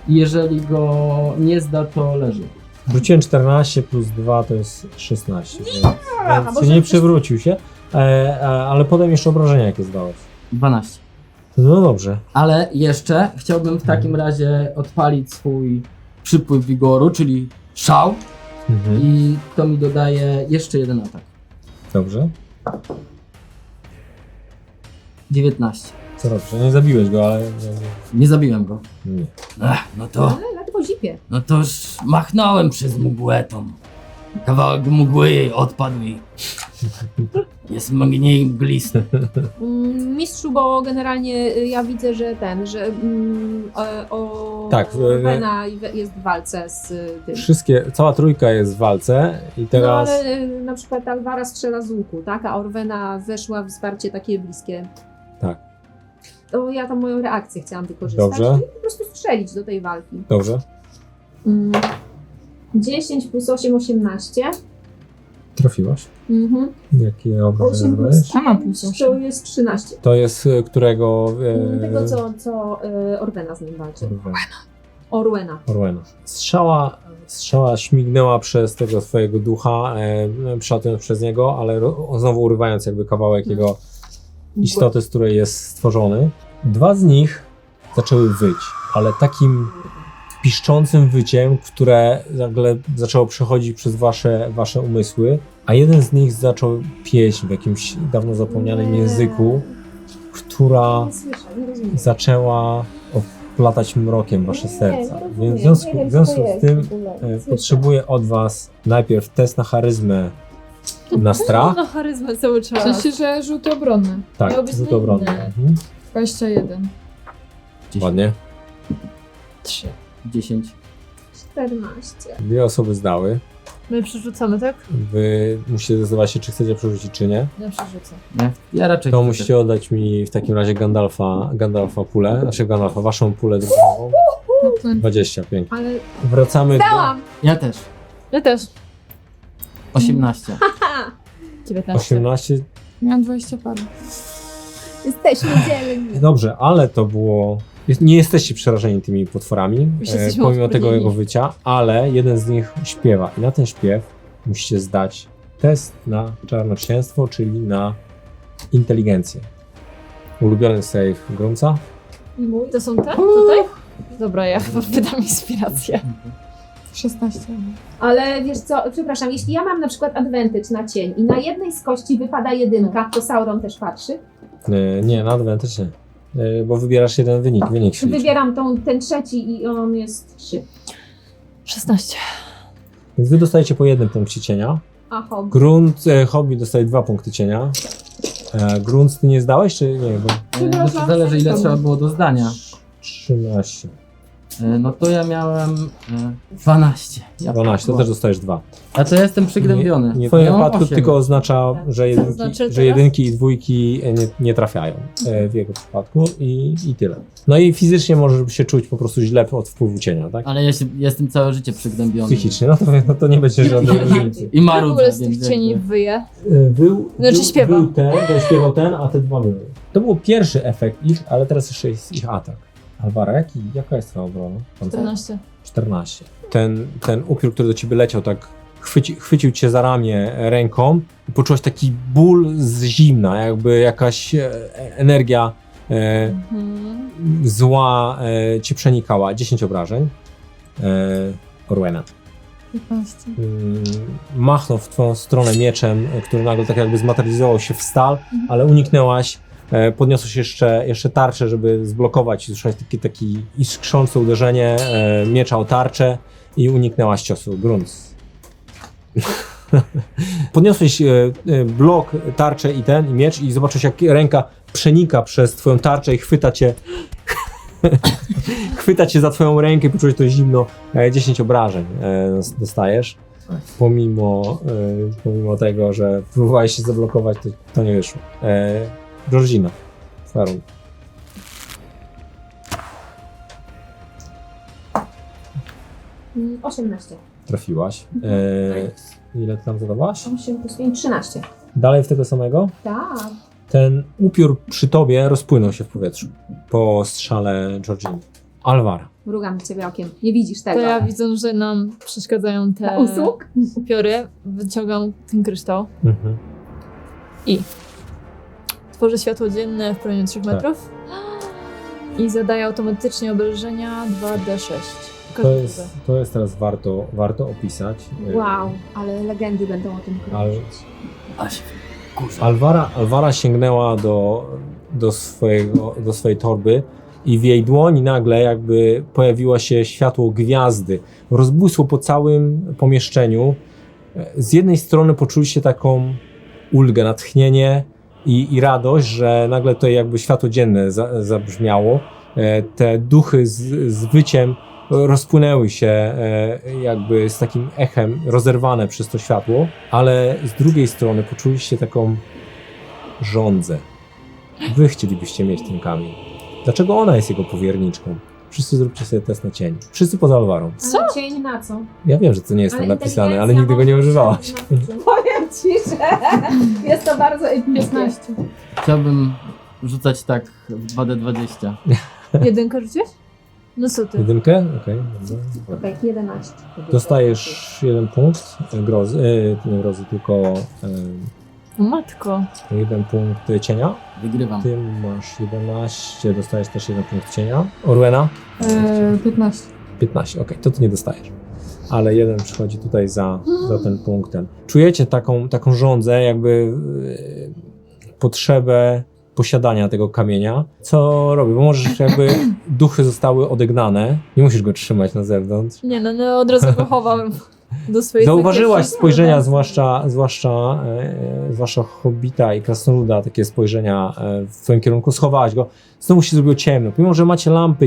S6: i jeżeli go nie zda, to leży.
S2: Wróciłem 14 plus 2 to jest 16.
S4: a
S2: Więc
S4: może
S2: nie
S4: coś-
S2: przewrócił się, ale potem jeszcze obrażenia jakie zdałeś.
S6: 12.
S2: No dobrze.
S6: Ale jeszcze chciałbym w takim razie odpalić swój przypływ wigoru, czyli szał i to mi dodaje jeszcze jeden atak.
S2: Dobrze.
S6: 19.
S2: Co dobrze. Nie zabiłeś go, ale...
S6: Nie zabiłem go.
S2: Nie.
S1: No to,
S4: Ale dlatego zipie.
S1: no to już machnąłem przez mgłę tą. Kawałek mgły jej odpadł i jest mniej mglisty.
S4: Mistrzu, bo generalnie ja widzę, że
S2: Tak,
S4: Vena jest w walce z tym.
S2: Cała trójka jest w walce i
S4: No
S2: teraz...
S4: ale na przykład Alvara strzela z łuku, tak? A Orwena weszła w wsparcie takie bliskie.
S2: Tak.
S4: To ja tam moją reakcję chciałam wykorzystać.
S2: Dobrze.
S4: I po prostu strzelić do tej walki.
S2: Dobrze.
S4: 10 plus 8, 18.
S2: Trafiłaś.
S4: Mhm.
S2: Jakie obrażenia
S4: 8
S2: zadajesz?
S4: plus
S3: A ma plus 8.
S4: to jest 13.
S2: To jest którego...
S4: Tego, co Orwena z nim walczy.
S2: Orwena.
S4: Orwena.
S2: Strzała śmignęła przez tego swojego ducha, przelatując przez niego, ale znowu urywając jakby kawałek jego istoty, z której jest stworzony. 2 z nich zaczęły wyć, ale takim piszczącym wyciem, które nagle zaczęło przechodzić przez wasze umysły, a jeden z nich zaczął pieśń w jakimś dawno zapomnianym języku, która
S4: Nie słyszę, nie rozumiem.
S2: zaczęła oplatać mrokiem wasze serca.
S4: Nie rozumiem,
S2: Więc w związku,
S4: nie wiem,
S2: w związku
S4: co to
S2: z
S4: jest
S2: tym
S4: w ogóle. Słyszę.
S2: potrzebuję od was najpierw test na charyzmę na strach.
S5: No charyzmę cały
S3: W
S5: czas.
S3: sensie, że rzuty obronne.
S2: Tak,
S5: miał być
S2: rzut
S5: na
S2: obronny.
S5: inne.
S2: Mhm.
S3: 21.
S2: Ładnie.
S5: 3.
S6: 10.
S4: 14.
S2: 2 osoby zdały.
S5: My przerzucamy, tak?
S2: Wy musicie zdecydować się, czy chcecie przerzucić, czy nie.
S5: Ja przerzucę.
S6: Ja raczej
S2: To
S6: chcę
S2: musicie oddać mi w takim razie Gandalfa pulę, znaczy Gandalfa, waszą pulę drugą. 20, pięknie.
S4: Ale
S2: Wracamy do...
S4: dałam!
S6: Ja też.
S5: Ja też.
S6: 18.
S5: 19.
S2: 18.
S3: Miałam 20 parę.
S4: Jesteśmy dzielni.
S2: Dobrze, ale to było... Nie jesteście przerażeni tymi potworami,
S5: Już jesteśmy
S2: pomimo tego
S5: odpornieni.
S2: jego wycia, ale jeden z nich śpiewa i na ten śpiew musicie zdać test na czarnoksięstwo, czyli na inteligencję. Ulubiony save Grunca.
S5: I mój? To są te? Tutaj? Dobra, ja chyba wydam inspirację.
S3: 16.
S4: Ale wiesz co, przepraszam, jeśli ja mam na przykład advantage na cień i na jednej z kości wypada 1, to Sauron też patrzy.
S2: Nie, na advantage nie. Bo wybierasz jeden wynik się liczy.
S4: Wybieram ten trzeci i on jest 3.
S5: 16.
S2: Więc wy dostajecie po 1 punkcie cienia.
S4: Aha.
S2: Hobby dostaje 2 punkty cienia. Grunt ty nie zdałeś, czy nie? Bo
S6: No to zależy, ile trzeba było do zdania.
S2: 13.
S6: No to ja miałem 12. Ja
S2: 12, to też dostajesz 2.
S6: A to ja jestem przygnębiony.
S2: W twoim
S6: Ja mam
S2: wypadku
S6: 8.
S2: tylko oznacza, że jedynki,
S5: znaczy
S2: że
S5: teraz?
S2: jedynki i dwójki nie trafiają w jego przypadku i tyle. No i fizycznie możesz się czuć po prostu źle od wpływu cienia, tak?
S6: Ale ja jestem całe życie przygnębiony.
S2: Psychicznie, no to nie będzie żadnej różnicy.
S6: I
S5: W
S6: marudzę,
S5: ogóle z
S6: więc
S5: tych cieni
S6: jakby-
S5: wyje.
S2: Był
S5: śpiewa.
S2: Był ten śpiewał, a te 2 były. To był pierwszy efekt ich, ale teraz jeszcze jest ich atak. Alvaro, jaka jest twoja obrona?
S5: 14.
S2: 14. Ten upiór, który do ciebie leciał, tak chwycił cię za ramię ręką i poczułaś taki ból z zimna, jakby jakaś energia zła cię przenikała. 10 obrażeń. Orwena.
S3: 15.
S2: Machnął w twoją stronę mieczem, który nagle tak jakby zmaterializował się w stal, ale uniknęłaś. Podniosłeś jeszcze tarczę, żeby zblokować i słyszałeś takie iskrzące uderzenie miecza o tarczę i uniknęłaś ciosu. Grunt. Podniosłeś blok, tarczę i miecz i zobaczyłeś, jak ręka przenika przez twoją tarczę i chwyta cię chwyta cię za twoją rękę i poczułeś to zimno. 10 obrażeń dostajesz. Pomimo tego, że próbowałeś się zablokować, to nie wyszło. Georgina, twoja runda.
S4: Mm, 18.
S2: Trafiłaś. Ile ty tam zadawałaś?
S4: 8 plus 5, 13.
S2: Dalej w tego samego?
S4: Tak.
S2: Ten upiór przy tobie rozpłynął się w powietrzu po strzale Georginy. Alvara.
S4: Mrugam ciebie okiem. Nie widzisz tego.
S5: To ja widząc, że nam przeszkadzają te
S4: Usług?
S5: upiory, wyciągam ten kryształ
S2: Mhm.
S5: i tworzę światło dzienne w promieniu 3
S2: Tak.
S5: metrów i zadaję automatycznie obrażenia 2d6.
S2: To jest teraz warto opisać.
S4: Wow, ale legendy będą o tym
S2: Ale-
S4: krążyć.
S2: Alvara sięgnęła do swojej torby i w jej dłoni nagle jakby pojawiło się światło gwiazdy. Rozbłysło po całym pomieszczeniu. Z jednej strony poczuliście taką ulgę, natchnienie i radość, że nagle tutaj jakby światło dzienne zabrzmiało. Te duchy z wyciem rozpłynęły się jakby z takim echem, rozerwane przez to światło, ale z drugiej strony poczuliście taką żądzę. Wy chcielibyście mieć ten kamień. Dlaczego ona jest jego powierniczką? Wszyscy zróbcie sobie test na cień. Wszyscy poza Alvarą.
S4: Co? Cień na co?
S2: Ja wiem, że to nie jest tam napisane, ale nigdy go nie
S4: inteligencja
S2: używałaś.
S4: może być na- Powiem ci, że jest to bardzo epickie.
S3: 15.
S6: Chciałbym rzucać tak w 2d20.
S5: Jedynkę rzuciłeś? No co ty?
S2: Jedynkę? Okej, dobra.
S4: Tak, 11.
S2: Dostajesz 1 punkt grozy, nie grozy, tylko
S5: O matko.
S2: 1 punkt cienia.
S6: Wygrywam.
S2: Ty masz 11, dostajesz też 1 punkt cienia. Orwena?
S3: 15.
S2: 15, okej, to ty nie dostajesz. Ale 1 przychodzi tutaj za ten punkt. Czujecie taką żądzę, jakby potrzebę posiadania tego kamienia. Co robię? Bo możesz jakby duchy zostały odegnane. Nie musisz go trzymać na zewnątrz.
S5: Nie no, od razu go chowam. Do swojej
S2: Zauważyłaś
S5: takiej-
S2: spojrzenia, zwłaszcza hobbita i krasnoluda, takie spojrzenia w twoim kierunku, schowałaś go. Znowu się zrobiło ciemno. Pomimo, że macie lampy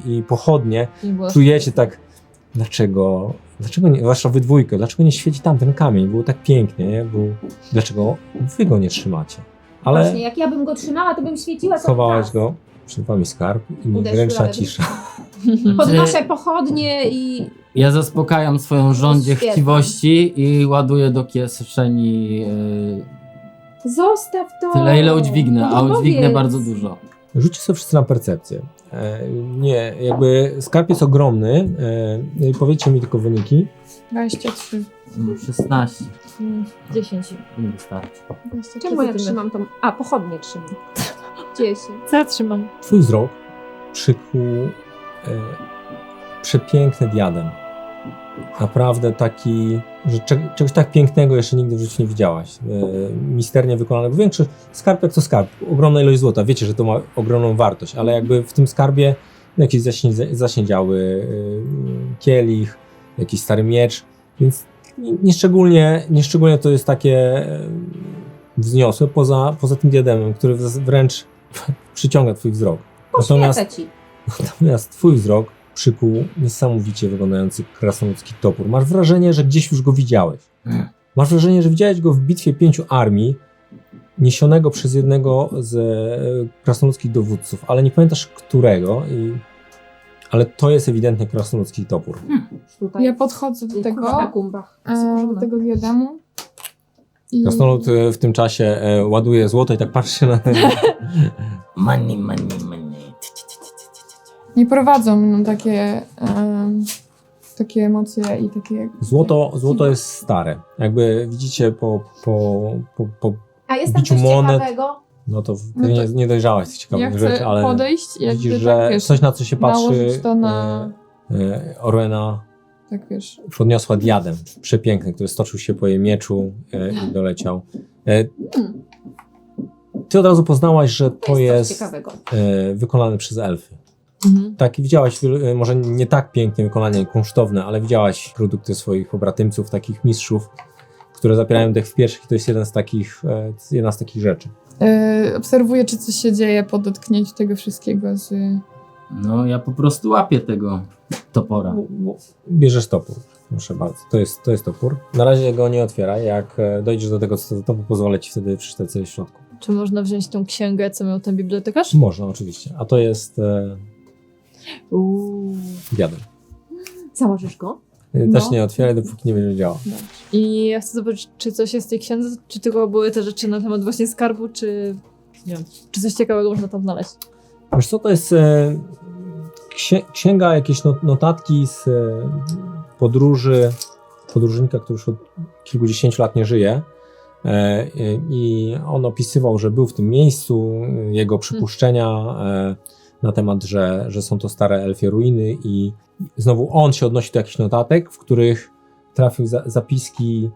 S2: i pochodnie,
S5: Nie było.
S2: czujecie tak, dlaczego nie, zwłaszcza wy dwójkę, dlaczego nie świeci tam ten kamień? Było tak pięknie, nie? Dlaczego wy go nie trzymacie? Ale
S4: Właśnie, jak ja bym go trzymała, to bym świeciła cały
S2: schowałaś
S4: czas.
S2: go, przed wami skarb i
S4: Uderzyła
S2: ręczna
S4: we mnie.
S2: cisza.
S4: Podnoszę pochodnie i
S6: Ja zaspokajam swoją żądzie
S4: Świetnie.
S6: chciwości i ładuję do kieszeni
S4: zostaw to.
S6: tyle, ile udźwignę, a
S4: Powiedz.
S6: udźwignę bardzo dużo.
S2: Rzućcie sobie wszyscy na percepcję. Nie, jakby skarb jest ogromny. Powiedzcie mi tylko wyniki.
S3: 23.
S6: 16.
S5: 10.
S6: Nie wystarczy.
S3: 23
S4: Czemu ja
S3: tyle.
S4: trzymam tą... A, pochodnie trzymam. 10.
S5: Zatrzymam.
S2: Twój wzrok przykuł przepiękny diadem. Naprawdę taki, że czegoś tak pięknego jeszcze nigdy w życiu nie widziałaś. Misternie wykonane, bo większość skarb jak to skarb, ogromna ilość złota, wiecie, że to ma ogromną wartość, ale jakby w tym skarbie jakiś zasiędziały kielich, jakiś stary miecz, więc nieszczególnie to jest takie wzniosłe poza tym diademem, który wręcz przyciąga twój wzrok.
S4: Poświecę ci.
S2: Natomiast twój wzrok przykuł niesamowicie wyglądający krasnoludzki topór. Masz wrażenie, że gdzieś już go widziałeś. Masz wrażenie, że widziałeś go w bitwie 5 armii, niesionego przez jednego z krasnoludzkich dowódców, ale nie pamiętasz którego. Ale to jest ewidentnie krasnoludzki topór.
S4: Tutaj.
S3: Ja podchodzę do tego,
S4: kumbach.
S3: do tego diademu. I
S2: Krasnolud w tym czasie ładuje złoto i tak patrzy na
S1: Money.
S3: nie prowadzą mną takie emocje i takie...
S2: Złoto jest stare. Jakby widzicie po
S4: A jest tam
S2: biciu
S4: coś
S2: monet.
S4: ciekawego?
S2: No to
S3: No to
S2: nie dojrzałaś tych
S3: Ja
S2: ciekawych
S3: chcę
S2: rzeczy, ale
S3: podejść i jakby
S2: widzisz,
S3: tak,
S2: że
S3: wiesz,
S2: coś, na co się patrzy,
S3: nałożyć to na...
S2: Orena
S3: Tak wiesz.
S2: podniosła diadem przepiękny, który stoczył się po jej mieczu i doleciał. Ty od razu poznałaś, że to
S4: coś
S2: jest
S4: ciekawego.
S2: wykonane przez elfy.
S5: Mhm.
S2: Tak, widziałaś, może nie tak pięknie wykonane, kunsztowne, ale widziałaś produkty swoich pobratymców, takich mistrzów, które zapierają dech w piersiach i to jest jedna z takich rzeczy.
S3: Obserwuję, czy coś się dzieje po dotknięciu tego wszystkiego z...
S6: No ja po prostu łapię tego topora.
S2: Bierzesz topór, proszę bardzo. To jest topór. Na razie go nie otwieraj. Jak dojdziesz do tego, co to topór, pozwolę ci wtedy przeczytać sobie w środku.
S5: Czy można wziąć tą księgę, co miał ten bibliotekarz?
S2: Można, oczywiście. A to jest diadem.
S4: Założysz go?
S2: Też
S3: No.
S2: nie otwieraj, dopóki nie będzie działał.
S5: I ja chcę zobaczyć, czy coś jest w tej księdze, czy tylko były te rzeczy na temat właśnie skarbu, czy nie wiem, czy coś ciekawego można tam znaleźć.
S2: Wiesz co, to jest księga, jakieś notatki z podróżnika, który już od kilkudziesięciu lat nie żyje. I on opisywał, że był w tym miejscu, jego przypuszczenia na temat, że są to stare elfie ruiny i znowu on się odnosi do jakichś notatek, w których trafił zapiski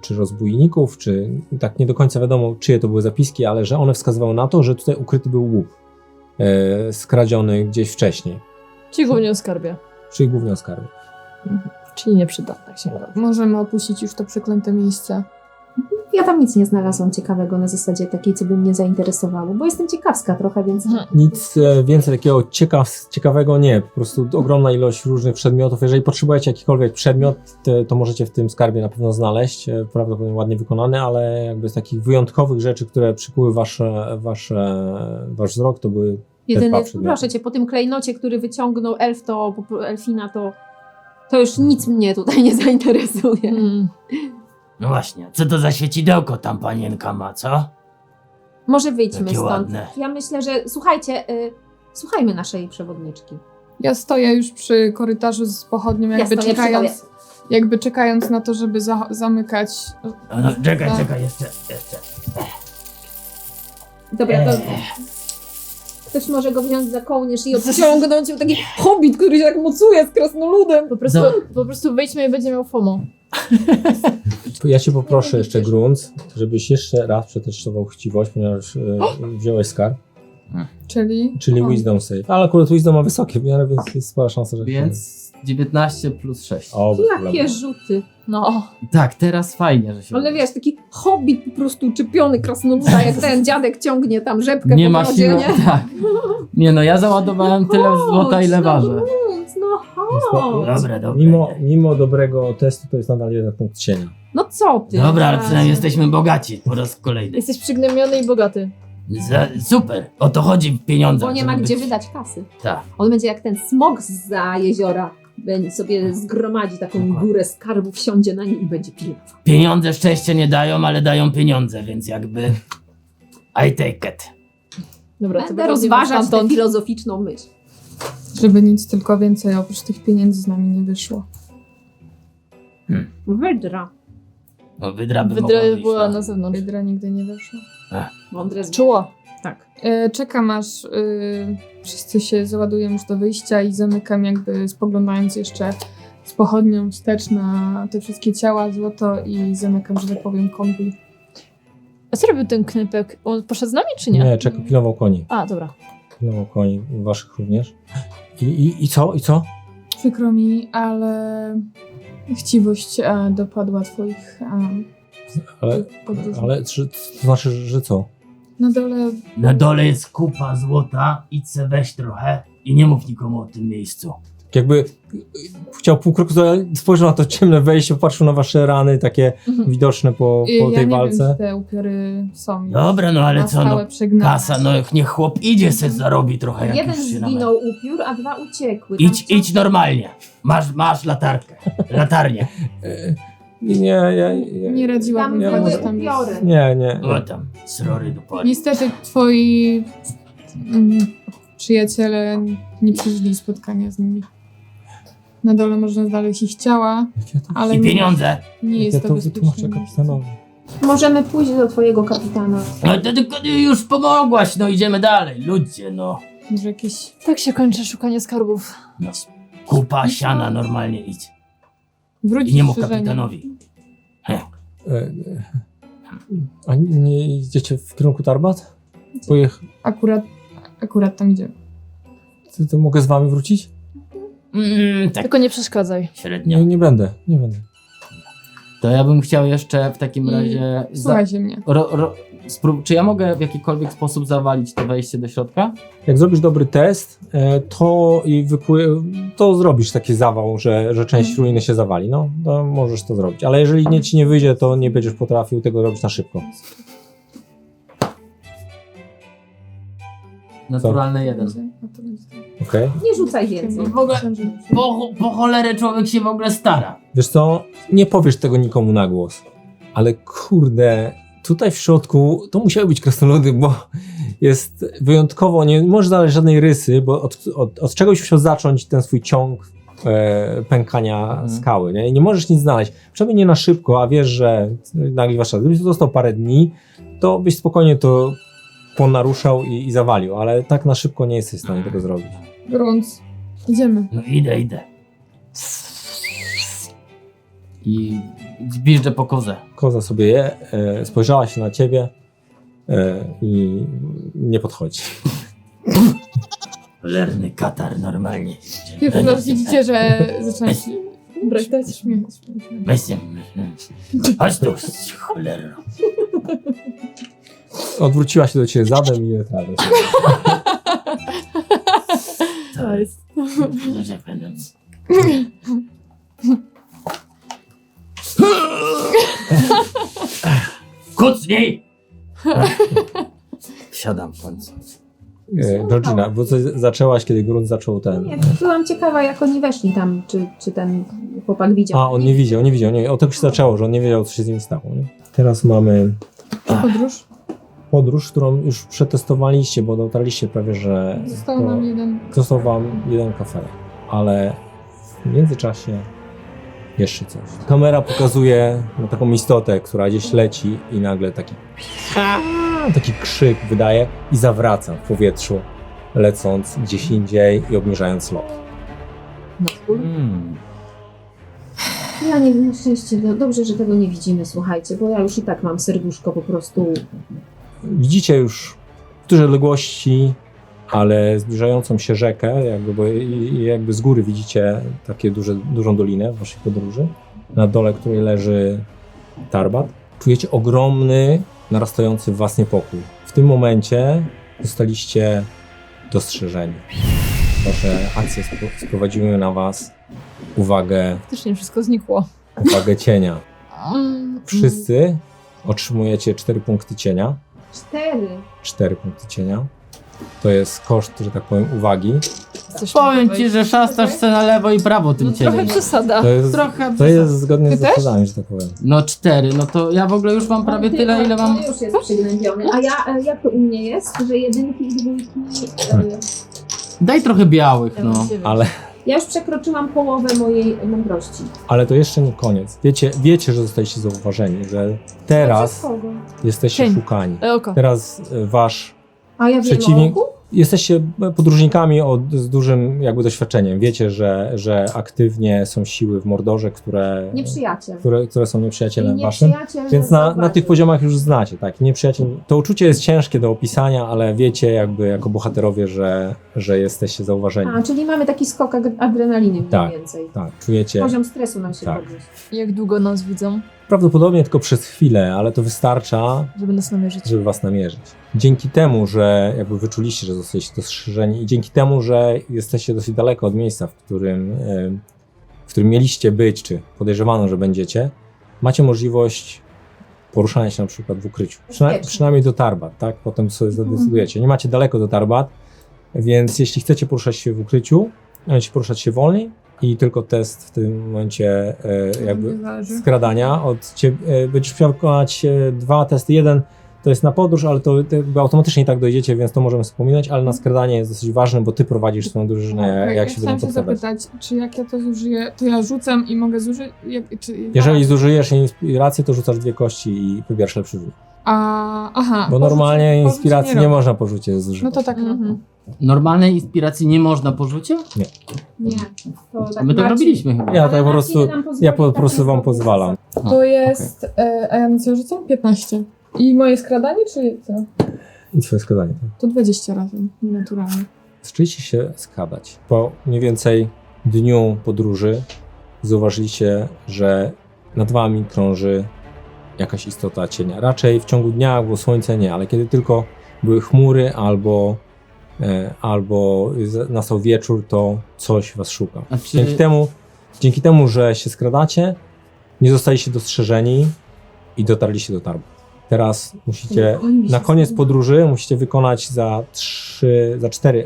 S2: czy rozbójników, czy tak nie do końca wiadomo, czyje to były zapiski, ale że one wskazywały na to, że tutaj ukryty był łup skradziony gdzieś wcześniej,
S5: Czyli głównie o skarbie.
S2: czyli głównie o skarby.
S5: Czyli nieprzydatna księga.
S3: Możemy opuścić już to przeklęte miejsce.
S4: Ja tam nic nie znalazłam ciekawego na zasadzie takiej, co by mnie zainteresowało, bo jestem ciekawska trochę, więc...
S2: Nic więcej takiego ciekawego nie, po prostu ogromna ilość różnych przedmiotów. Jeżeli potrzebujecie jakikolwiek przedmiot, to możecie w tym skarbie na pewno znaleźć, prawdopodobnie ładnie wykonany, ale jakby z takich wyjątkowych rzeczy, które przykuły wasz wzrok, to były te dwa
S4: Jedyny,
S2: przedmioty.
S4: proszę cię, po tym klejnocie, który wyciągnął elfina, to już nic mnie tutaj nie zainteresuje.
S1: No właśnie, co to za świecidełko tam panienka ma, co?
S4: Może wyjdźmy
S1: Takie
S4: stąd.
S1: ładne.
S4: Ja myślę, że... Słuchajcie, słuchajmy naszej przewodniczki.
S3: Ja stoję już przy korytarzu z pochodnią, jakby czekając na to, żeby
S1: No,
S3: zamykać.
S1: czekaj,
S3: Tak.
S1: czekaj, jeszcze.
S4: Dobra, to... Ktoś może go wziąć za kołnierz i odciągnąć taki hobbit, który się tak mocuje z krasnoludem.
S5: Po prostu wyjdźmy i będzie miał FOMO.
S2: Ja cię poproszę jeszcze, Grunt, żebyś jeszcze raz przetestował chciwość, ponieważ wziąłeś skarb,
S3: Czyli
S2: czyli
S3: O.
S2: Wisdom save. Ale akurat Wisdom ma wysokie, w miarę, więc jest spora szansa, że...
S6: Więc 19 plus 6.
S2: O, bez
S4: Jakie
S2: problemu.
S4: rzuty.
S5: No.
S6: Tak, teraz fajnie, że się...
S4: Ale wiesz, taki hobbit po prostu uczepiony krasnoluda, jak ten dziadek ciągnie tam rzepkę
S6: Nie
S4: po
S6: ma
S4: brodzie,
S6: siły,
S4: nie?
S6: tak. Nie no, ja załadowałem tyle złota, ile ważę.
S4: No chodź.
S1: Dobra, dobra.
S2: Mimo dobrego testu to jest nadal 1 punkt cienia.
S4: No co ty?
S1: Dobra, ale przynajmniej jesteśmy bogaci po raz kolejny.
S5: Jesteś przygnębiony i bogaty.
S1: Super, o to chodzi w pieniądzach.
S4: Bo nie ma
S1: żeby
S4: gdzie
S1: być-
S4: wydać kasy.
S1: Tak.
S4: On będzie jak ten smok zza jeziora. Będzie sobie zgromadzi taką górę skarbów, wsiądzie na nim i będzie pilnował.
S1: Pieniądze szczęście nie dają, ale dają pieniądze, więc jakby... I take it.
S5: Dobra, to
S4: Będę
S5: wychodzimy
S4: rozważać tę
S5: stamtąd.
S4: filozoficzną myśl.
S3: Żeby nic, tylko więcej oprócz tych pieniędzy z nami nie wyszło.
S4: Wydra.
S1: No, wydra by
S5: Wydra
S1: mogła wyjść,
S5: była
S1: no.
S5: na zewnątrz.
S3: Wydra nigdy nie wyszła.
S4: Mądre z...
S5: Czuła.
S4: Tak.
S3: Czekam aż wszyscy się załadują już do wyjścia i zamykam jakby spoglądając jeszcze z pochodnią wstecz na te wszystkie ciała, złoto i zamykam, że tak powiem, konwój.
S5: A co robił ten knypek? On poszedł z nami, czy nie?
S2: Nie, czekaj, pilnował koni.
S5: A, dobra.
S2: Pilnował koni, waszych również. I co? I co?
S3: Przykro mi, ale chciwość dopadła twoich
S2: Ale,
S3: podróży.
S2: ale to znaczy, że co?
S3: Na dole
S1: Na dole jest kupa złota, idź se weź trochę i nie mów nikomu o tym miejscu.
S2: Jakby chciał pół kroku, to spojrzał na to ciemne wejście, popatrzył na wasze rany, takie widoczne po
S3: ja
S2: tej
S3: nie
S2: walce.
S3: wiem, czy te upiory są już
S1: Dobra, no ale
S3: na
S1: co, no
S3: stałe przegnane.
S1: kasa, no niech chłop idzie se zarobi trochę, jak
S4: Jeden
S1: już się
S4: zginął upiór, a 2 uciekły.
S1: Idź normalnie. Masz latarkę. Latarnię.
S3: Nie radziłabym
S4: Tam
S3: chodzić
S4: były
S3: tam.
S4: upiory.
S2: Nie.
S1: O tam, srory do poli.
S3: Niestety twoi przyjaciele nie przeżyli spotkania z nimi. Na dole można znaleźć ich ciała, ale
S1: I pieniądze.
S3: nie
S2: Ja
S3: jest
S2: to
S3: to
S2: wytłumaczę
S3: bezpieczne.
S2: kapitanowi.
S4: Możemy pójść do twojego kapitana.
S1: No to tylko już pomogłaś, no idziemy dalej. Ludzie, no.
S3: Może jakieś
S5: Tak się kończy szukanie skarbów.
S1: Kupa siana normalnie idź.
S3: wrócić
S1: I nie mów
S3: strzeżenie.
S1: kapitanowi.
S2: A nie idziecie w kierunku Tarbat?
S3: Akurat tam idziemy.
S2: To mogę z wami wrócić?
S1: Tak
S5: Tylko nie przeszkadzaj.
S1: średnio.
S2: Nie będę.
S6: To ja bym chciał jeszcze w takim
S3: I
S6: razie...
S3: Słuchajcie mnie.
S6: Czy ja mogę w jakikolwiek sposób zawalić to wejście do środka?
S2: Jak zrobisz dobry test, to zrobisz taki zawał, że część ruiny się zawali. No, to możesz to zrobić. Ale jeżeli ci nie wyjdzie, to nie będziesz potrafił tego robić na szybko.
S6: Naturalny 1.
S3: A to będzie tak.
S2: Okej?
S4: Nie rzucaj więcej.
S1: W ogóle po cholerę człowiek się w ogóle stara.
S2: Wiesz co, nie powiesz tego nikomu na głos. Ale kurde, tutaj w środku to musiały być krasnoludy, bo jest wyjątkowo, nie możesz znaleźć żadnej rysy, bo od czegoś musiał zacząć ten swój ciąg pękania skały, nie? I nie możesz nic znaleźć. Przynajmniej nie na szybko, a wiesz, że nagrywasz czas. Gdybyś to dostał parę dni, to byś spokojnie to ponaruszał i zawalił, ale tak na szybko nie jesteś w stanie tego zrobić.
S3: Grunt. Idziemy.
S1: No idę.
S6: I zbiżdżę po kozę.
S2: Koza sobie je, spojrzała się na ciebie i nie podchodzi.
S1: Cholerny katar normalnie.
S3: Pierwszy raz widzicie, że zaczyna się brać.
S1: Weź się. Chodź tu, cholera.
S2: Odwróciła się do ciebie zadem i je trawy.
S1: To jest... Że będę... Kucnij! Siadam w końcu.
S2: Georgina, bo coś zaczęłaś, kiedy grunt zaczął ten...
S4: Nie, byłam ciekawa, jak oni weszli tam, czy ten chłopak widział.
S2: A, on nie widział. Od tego się zaczęło, że on nie wiedział, co się z nim stało. Nie? Teraz mamy podróż, którą już przetestowaliście, bo dotarliście prawie, że... Został wam jeden kafelek. Ale w międzyczasie jeszcze coś. Kamera pokazuje na taką istotę, która gdzieś leci i nagle taki krzyk wydaje i zawraca w powietrzu, lecąc gdzieś indziej i obniżając lot.
S4: Ja nie wiem, na szczęście, dobrze, że tego nie widzimy, słuchajcie, bo ja już i tak mam serduszko po prostu.
S2: Widzicie już w dużej odległości ale zbliżającą się rzekę, jakby z góry widzicie takie dużą dolinę w waszej podróży, na dole której leży Tarbat. Czujecie ogromny, narastający w was niepokój. W tym momencie zostaliście dostrzeżeni. Wasze akcje sprowadziły na was uwagę
S5: Faktycznie wszystko znikło.
S2: cienia. Wszyscy otrzymujecie 4 punkty cienia. 4 punkty cienia. To jest koszt, że tak powiem, uwagi.
S6: Powiem ci, że szastasz se na lewo i prawo tym
S5: No, trochę
S6: cieniem.
S5: przesada.
S2: To jest zgodnie
S3: Ty
S2: z
S3: też?
S2: zasadami, że tak powiem.
S6: No 4, no to ja w ogóle już mam prawie tyle, ile mam...
S4: To już jest przygnębiony. A ja, jak to u mnie jest, że jedynki i dwójki...
S6: Daj trochę białych, no.
S2: Ale,
S4: Ja już przekroczyłam połowę mojej mądrości.
S2: ale to jeszcze nie koniec. Wiecie, że zostaliście zauważeni, że teraz
S4: Przez kogo?
S2: jesteście
S5: Cień.
S2: szukani.
S5: Oko.
S2: Teraz wasz
S4: A ja wiem
S2: przeciwnik...
S4: o oku?
S2: Jesteście podróżnikami z dużym jakby doświadczeniem. Wiecie, że aktywnie są siły w Mordorze,
S4: Nieprzyjaciel.
S2: które są nieprzyjacielem
S4: I
S2: waszym.
S4: nieprzyjaciel
S2: Więc na
S4: zauważył.
S2: tych poziomach już znacie, tak? Nieprzyjaciel. To uczucie jest ciężkie do opisania, ale wiecie jakby jako bohaterowie, że jesteście zauważeni.
S4: A, czyli mamy taki skok adrenaliny mniej
S2: Tak.
S4: więcej.
S2: Tak, czujecie.
S4: Poziom stresu nam się
S2: Tak.
S4: podniósł.
S5: Jak długo nas widzą,
S2: Prawdopodobnie tylko przez chwilę, ale to wystarcza,
S5: żeby nas namierzyć?
S2: żeby was namierzyć. Dzięki temu, że jakby wyczuliście, że zostaliście dostrzeżeni i dzięki temu, że jesteście dosyć daleko od miejsca, w którym mieliście być, czy podejrzewano, że będziecie, macie możliwość poruszania się na przykład w ukryciu. Przynajmniej do Tarbat, tak? Potem sobie zadecydujecie. Nie macie daleko do Tarbat, więc jeśli chcecie poruszać się w ukryciu, będziecie poruszać się wolniej i tylko test w tym momencie jakby skradania od ciebie. Będziesz musiał wykonać 2 testy. Jeden to jest na podróż, ale to jakby automatycznie i tak dojdziecie, więc to możemy wspominać, ale na skradanie jest dosyć ważne, bo ty prowadzisz swoją drużynę,
S3: Okej,
S2: jak się
S3: chciałam
S2: będą
S3: się
S2: podkradać.
S3: zapytać, czy jak ja to zużyję, to ja rzucam i mogę zużyć?
S2: Jeżeli zużyjesz inspirację, to rzucasz 2 kości i wybierasz lepszy rzut.
S3: Aha.
S2: Bo
S3: po
S2: normalnie
S3: rzucie- po
S2: inspiracji
S3: rzucie
S2: nie
S3: robię.
S2: można po rzucie zużyć.
S3: No to tak.
S5: Mhm.
S6: Normalnej inspiracji nie można po rzucie?
S4: Nie. To tak
S6: My to
S4: Marcin-
S6: robiliśmy chyba.
S2: Ja
S4: Ale
S2: tak po
S4: Marcin
S2: prostu,
S4: nam pozwoli
S2: ja po
S4: tak
S2: prostu wam
S4: naprawdę
S2: pozwalam.
S3: To jest, a ja na co rzucam? 15. I moje skradanie, czy co?
S2: I twoje skradanie. Tak?
S3: To 20 razem, naturalnie.
S2: Zaczęliście się skradać. Po mniej więcej dniu podróży zauważyliście, że nad wami krąży jakaś istota cienia. Raczej w ciągu dnia było słońce, nie, ale kiedy tylko były chmury albo nastał wieczór, to coś was szuka.
S6: A czy...
S2: Dzięki temu, że się skradacie, nie zostaliście dostrzeżeni i dotarliście do Tarbat. Teraz musicie, na koniec podróży musicie wykonać za 4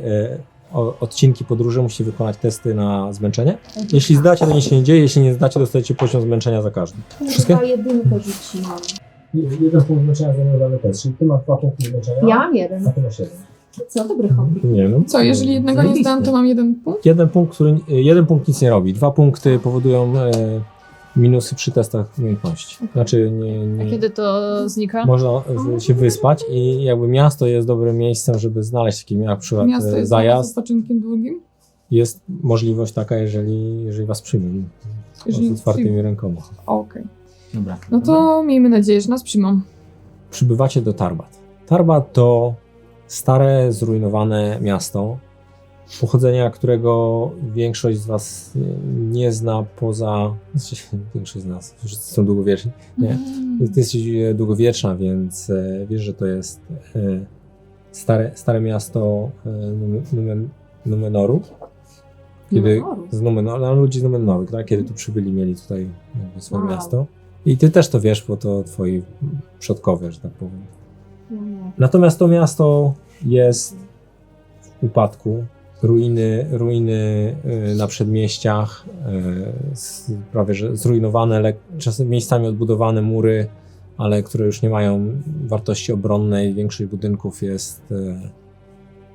S2: odcinki podróży musicie wykonać testy na zmęczenie. Jeśli zdacie, to nic się nie dzieje, jeśli nie zdacie, dostajecie poziom zmęczenia za każdy. Wszystkie?
S4: Chyba jedynkę rzuciłam.
S2: Jeden punkt zmęczenia za dany test, czyli ty masz 2 punkty zmęczenia,
S4: Ja mam jeden.
S2: a ty masz 1.
S4: Co, dobry hobby.
S2: Nie wiem.
S3: Co, jeżeli jednego nie zdam, to mam 1 punkt?
S2: Jeden punkt nic nie robi. 2 punkty powodują minusy przy testach umiejętności. Znaczy
S5: A
S2: nie
S5: kiedy to znika?
S2: można się wyspać i jakby miasto jest dobrym miejscem, żeby znaleźć taki na przykład
S3: Miasto jest
S2: zajazd.
S3: z odpoczynkiem długim?
S2: Jest możliwość taka, jeżeli was przyjmą
S3: Jeżeli
S2: z otwartymi
S3: przyjmą.
S2: rękoma.
S3: Okej.
S6: Dobra.
S3: No to miejmy nadzieję, że nas przyjmą.
S2: Przybywacie do Tarbat. Tarbat to stare, zrujnowane miasto, pochodzenia którego większość z was nie zna poza... Większość z nas, wszyscy są długowieczni. Nie. Ty jesteś długowieczna, więc wiesz, że to jest stare miasto Numenoru. Kiedy z Numenoru, ludzi z Numenoru, tak? Kiedy tu przybyli, mieli tutaj jakby swoje
S4: Wow.
S2: miasto. I ty też to wiesz, bo to twoi przodkowie, że tak powiem. Natomiast to miasto jest w upadku. Ruiny na przedmieściach, prawie że zrujnowane, czasem miejscami odbudowane mury, ale które już nie mają wartości obronnej. Większość budynków jest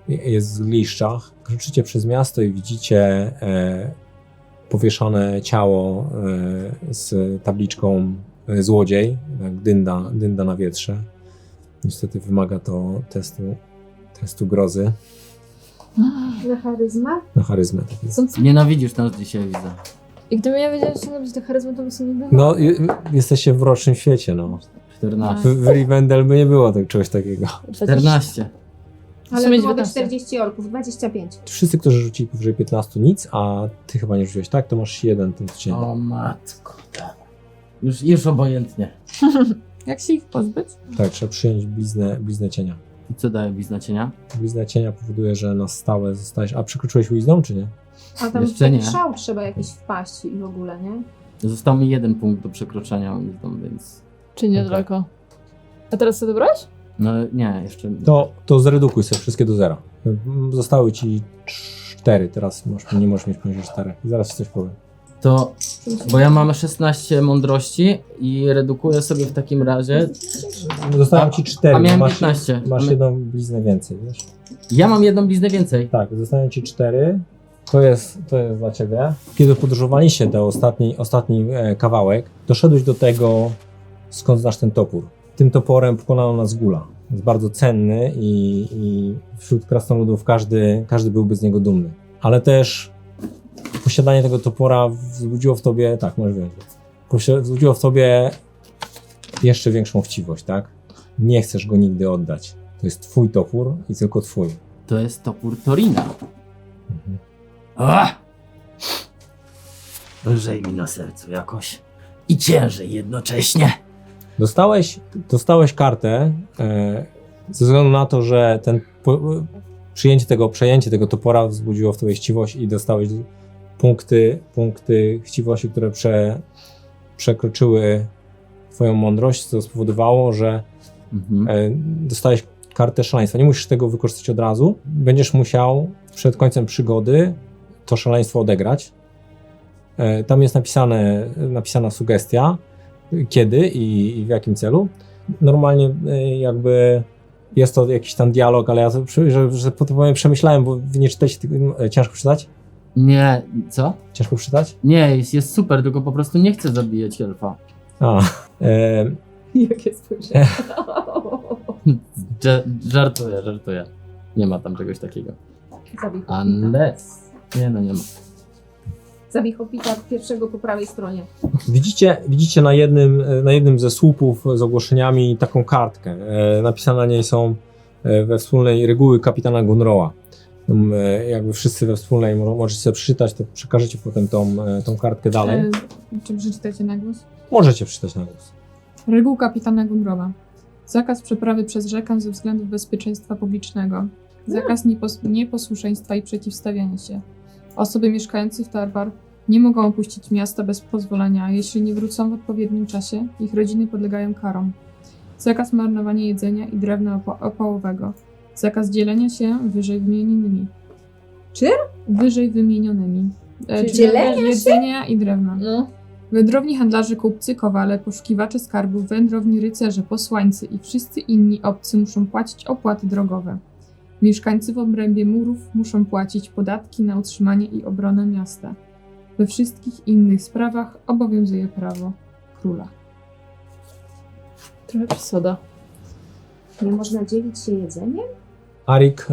S2: w zgliszczach. Kroczycie przez miasto i widzicie powieszone ciało z tabliczką złodziej, tak, dynda na wietrze. Niestety wymaga to testu grozy.
S4: Na charyzmę?
S2: Na charyzmę. Tak jest.
S6: Nienawidzisz nas dzisiaj, widzę.
S5: I gdybym ja wiedziała, że chciałam być do charyzmy, to by sobie nie było.
S2: No, jesteście w rocznym świecie, no.
S6: 14.
S2: W Rivendell by nie było czegoś takiego.
S6: 14.
S4: Ale
S5: sumie
S4: byłoby
S5: 19.
S4: 40 orków, 25.
S2: Wszyscy, którzy rzucili powyżej 15 nic, a ty chyba nie rzuciłeś, tak? To masz jeden ten cień.
S1: O matko. Już obojętnie.
S3: Jak się ich pozbyć?
S2: Tak, trzeba przyjąć bliznę cienia.
S6: I co daje blizna cienia?
S2: Blizna cienia powoduje, że na stałe zostajesz... A przekroczyłeś wisdom, czy nie?
S4: A tam
S6: Jeszcze
S4: w
S6: nie.
S4: taki szał trzeba jakiś wpaść i w ogóle, nie?
S6: Został mi 1 punkt do przekroczenia wisdom, więc...
S5: Czy nie
S2: Okej.
S5: daleko? A teraz co dobrałeś?
S6: No nie, jeszcze...
S2: To zredukuj sobie wszystkie do zera. Zostały ci 4, teraz nie możesz mieć poniżej 4. I zaraz ci coś powiem.
S6: To... Bo ja mam 16 mądrości i redukuję sobie w takim razie...
S2: Zostają ci 4.
S6: A miałem
S2: masz,
S6: 15.
S2: Masz jedną bliznę więcej, wiesz?
S6: Ja mam jedną bliznę więcej.
S2: Tak, zostają ci 4. To jest dla ciebie. Kiedy podróżowaliście do ostatni kawałek, doszedłeś do tego, skąd znasz ten topór. Tym toporem pokonano Nazgula. Jest bardzo cenny i wśród krasnoludów każdy byłby z niego dumny. Ale też posiadanie tego topora wzbudziło w tobie, tak, możesz wziąć, wzbudziło w tobie jeszcze większą chciwość, tak? Nie chcesz go nigdy oddać. To jest twój topór i tylko twój.
S6: To jest topór Torina.
S2: Mhm.
S1: A! Lżej mi na sercu jakoś. I ciężej jednocześnie.
S2: Dostałeś kartę ze względu na to, że przejęcie tego topora wzbudziło w tobie chciwość i dostałeś punkty chciwości, które przekroczyły twoją mądrość, co spowodowało, że dostałeś kartę szaleństwa. Nie musisz tego wykorzystać od razu. Będziesz musiał przed końcem przygody to szaleństwo odegrać. Tam jest napisana sugestia, kiedy i w jakim celu. Normalnie jakby jest to jakiś tam dialog, ale ja to, że po to powiem, przemyślałem, bo wy nie czytaliście tego. Ciężko czytać?
S6: Nie, co?
S2: Ciężko czytać?
S6: Nie, jest super, tylko po prostu nie chcę zabijać elfa.
S4: Jakie spojrzenie.
S6: Żartuję. Nie ma tam czegoś takiego.
S4: Zabij Hobbita.
S6: Unless... Nie, no nie ma.
S4: Zabij Hobbita pierwszego po prawej stronie.
S2: Widzicie na jednym ze słupów z ogłoszeniami taką kartkę. Napisane na niej są we wspólnej reguły kapitana Gunroa. Jakby wszyscy we wspólnej możecie sobie przeczytać, to przekażecie potem tą kartkę dalej.
S3: Czy przeczytacie na głos?
S2: Możecie przeczytać na głos.
S3: Reguł kapitana Gunrowa. Zakaz przeprawy przez rzekę ze względów bezpieczeństwa publicznego. Zakaz nieposłuszeństwa i przeciwstawiania się. Osoby mieszkające w Tarwar nie mogą opuścić miasta bez pozwolenia, a jeśli nie wrócą w odpowiednim czasie, ich rodziny podlegają karom. Zakaz marnowania jedzenia i drewna opałowego. Zakaz dzielenia się wyżej wymienionymi.
S4: Czym?
S3: Wyżej wymienionymi. Czyli
S4: dzielenia się?
S3: jedzenia i drewna.
S5: No.
S3: Wędrowni handlarze, kupcy, kowale, poszukiwacze skarbów, wędrowni rycerze, posłańcy i wszyscy inni obcy muszą płacić opłaty drogowe. Mieszkańcy w obrębie murów muszą płacić podatki na utrzymanie i obronę miasta. We wszystkich innych sprawach obowiązuje prawo króla.
S5: Trochę przesada.
S4: Nie można dzielić się jedzeniem?
S2: Arik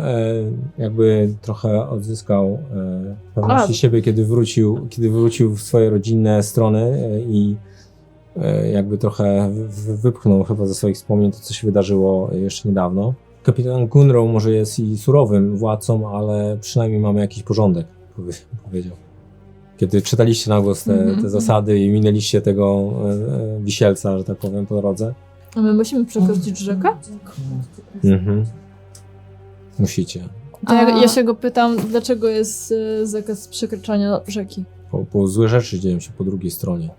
S2: jakby trochę odzyskał pewności siebie, kiedy wrócił w swoje rodzinne strony i jakby trochę wypchnął chyba ze swoich wspomnień to, co się wydarzyło jeszcze niedawno. Kapitan Gunrow może jest i surowym władcą, ale przynajmniej mamy jakiś porządek, powiedział. Kiedy czytaliście na głos te zasady i minęliście tego wisielca, że tak powiem, po drodze.
S5: A my musimy przekroczyć rzekę?
S2: Mhm. Musicie.
S5: To ja się go pytam, dlaczego jest zakaz przekraczania rzeki?
S2: Bo złe rzeczy dzieją się po drugiej stronie.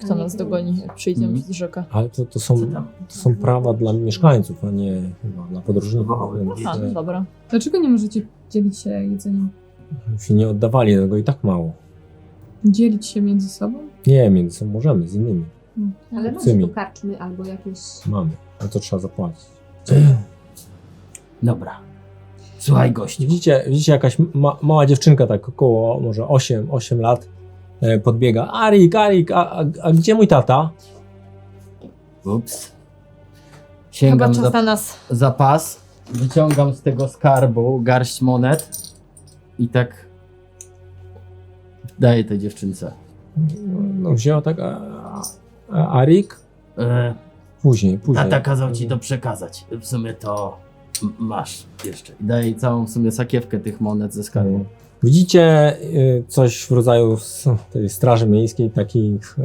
S5: Kto nas dogoni, jak przyjdziemy przez rzekę?
S2: Ale to są prawa dla mieszkańców, a nie chyba dla podróżników. Więc,
S5: A, no dobra.
S3: Dlaczego nie możecie dzielić się jedzeniem?
S2: się nie oddawali tego i tak mało.
S3: Dzielić się między sobą?
S2: Nie, między sobą możemy, z innymi.
S4: Ale macie
S2: Obcymi.
S4: tu karczmy albo jakieś...
S2: Mamy, ale to trzeba zapłacić.
S1: Dobra. Słuchaj gościu.
S2: Widzicie jakaś mała dziewczynka, tak około może 8 lat, podbiega. Arik, a gdzie mój tata?
S6: Ups.
S5: Chyba
S6: Sięgam
S5: czas na nas.
S6: za pas, wyciągam z tego skarbu garść monet i tak daję tej dziewczynce.
S2: No wzięła tak, a Arik?
S1: E,
S2: Później.
S1: Tata kazał ci to przekazać. W sumie to Masz jeszcze.
S6: I daję jej całą w sumie sakiewkę tych monet ze skarbu.
S2: Widzicie coś w rodzaju tej straży miejskiej, takich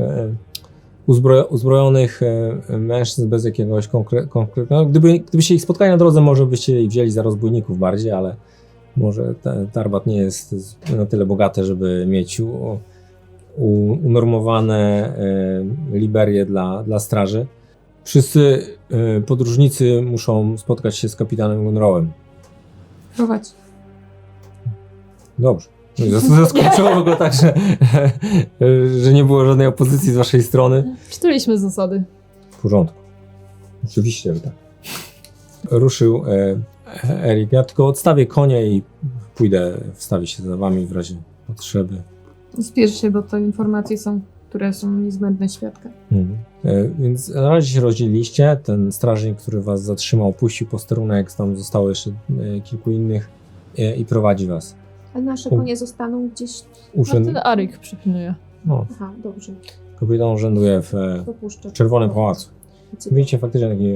S2: uzbrojonych mężczyzn bez jakiegoś konkretnego. Gdybyście ich spotkali na drodze, może byście ich wzięli za rozbójników bardziej, ale może Tarbat nie jest na tyle bogate, żeby mieć unormowane liberie dla straży. Wszyscy podróżnicy muszą spotkać się z kapitanem Gunrowem.
S3: Prowadź.
S2: Dobrze. Zaskoczyło go tak, że nie było żadnej opozycji z waszej strony.
S5: Czytaliśmy zasady.
S2: W porządku. Oczywiście, że tak. Ruszył Erik. Ja tylko odstawię konie i pójdę, wstawię się za wami w razie potrzeby.
S3: Spiesz się, bo to informacje są, które są niezbędne świadka.
S2: Więc na razie się rozdzieliliście. Ten strażnik, który was zatrzymał, opuścił posterunek, tam zostało jeszcze kilku innych i prowadzi was.
S4: A nasze konie zostaną gdzieś...
S5: No ten Aryk przypilnuje.
S2: No,
S4: Aha, dobrze.
S2: kapitan urzęduje w
S4: Dopuszczę.
S2: Czerwonym Pałacu. Widzicie faktycznie taki,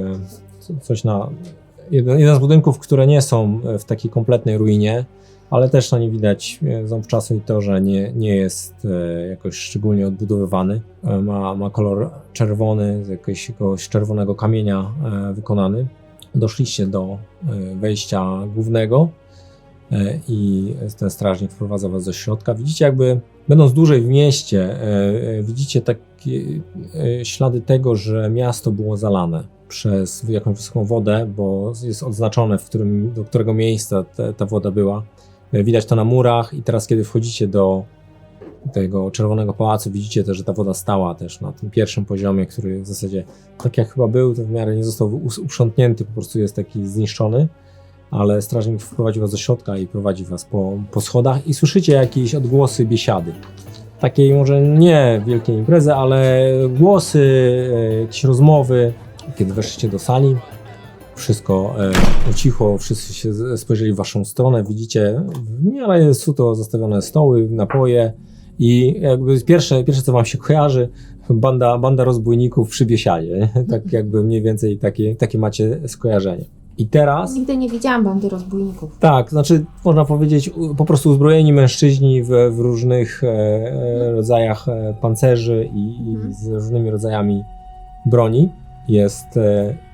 S2: coś na... Jeden z budynków, które nie są w takiej kompletnej ruinie, ale też na nie widać ząb czasu i to, że nie jest jakoś szczególnie odbudowywany. Ma kolor czerwony, z jakiegoś czerwonego kamienia wykonany. Doszliście do wejścia głównego i ten strażnik wprowadza was do środka. Widzicie jakby, będąc dłużej w mieście, widzicie takie ślady tego, że miasto było zalane przez jakąś wysoką wodę, bo jest odznaczone, do którego miejsca ta woda była. Widać to na murach i teraz, kiedy wchodzicie do tego Czerwonego Pałacu, widzicie też, że ta woda stała też na tym pierwszym poziomie, który w zasadzie, tak jak chyba był, to w miarę nie został uprzątnięty, po prostu jest taki zniszczony, ale strażnik wprowadzi was do środka i prowadzi was po schodach i słyszycie jakieś odgłosy biesiady. Takiej może nie wielkiej imprezy, ale głosy, jakieś rozmowy. Kiedy weszliście do sali, wszystko ucichło, wszyscy się spojrzeli w waszą stronę, widzicie w miarę suto zastawione stoły, napoje i jakby pierwsze co wam się kojarzy, banda rozbójników przy biesiadzie, tak jakby mniej więcej takie macie skojarzenie. I teraz...
S4: Nigdy nie widziałam bandy rozbójników.
S2: Tak, znaczy można powiedzieć po prostu uzbrojeni mężczyźni w różnych rodzajach pancerzy i z różnymi rodzajami broni. Jest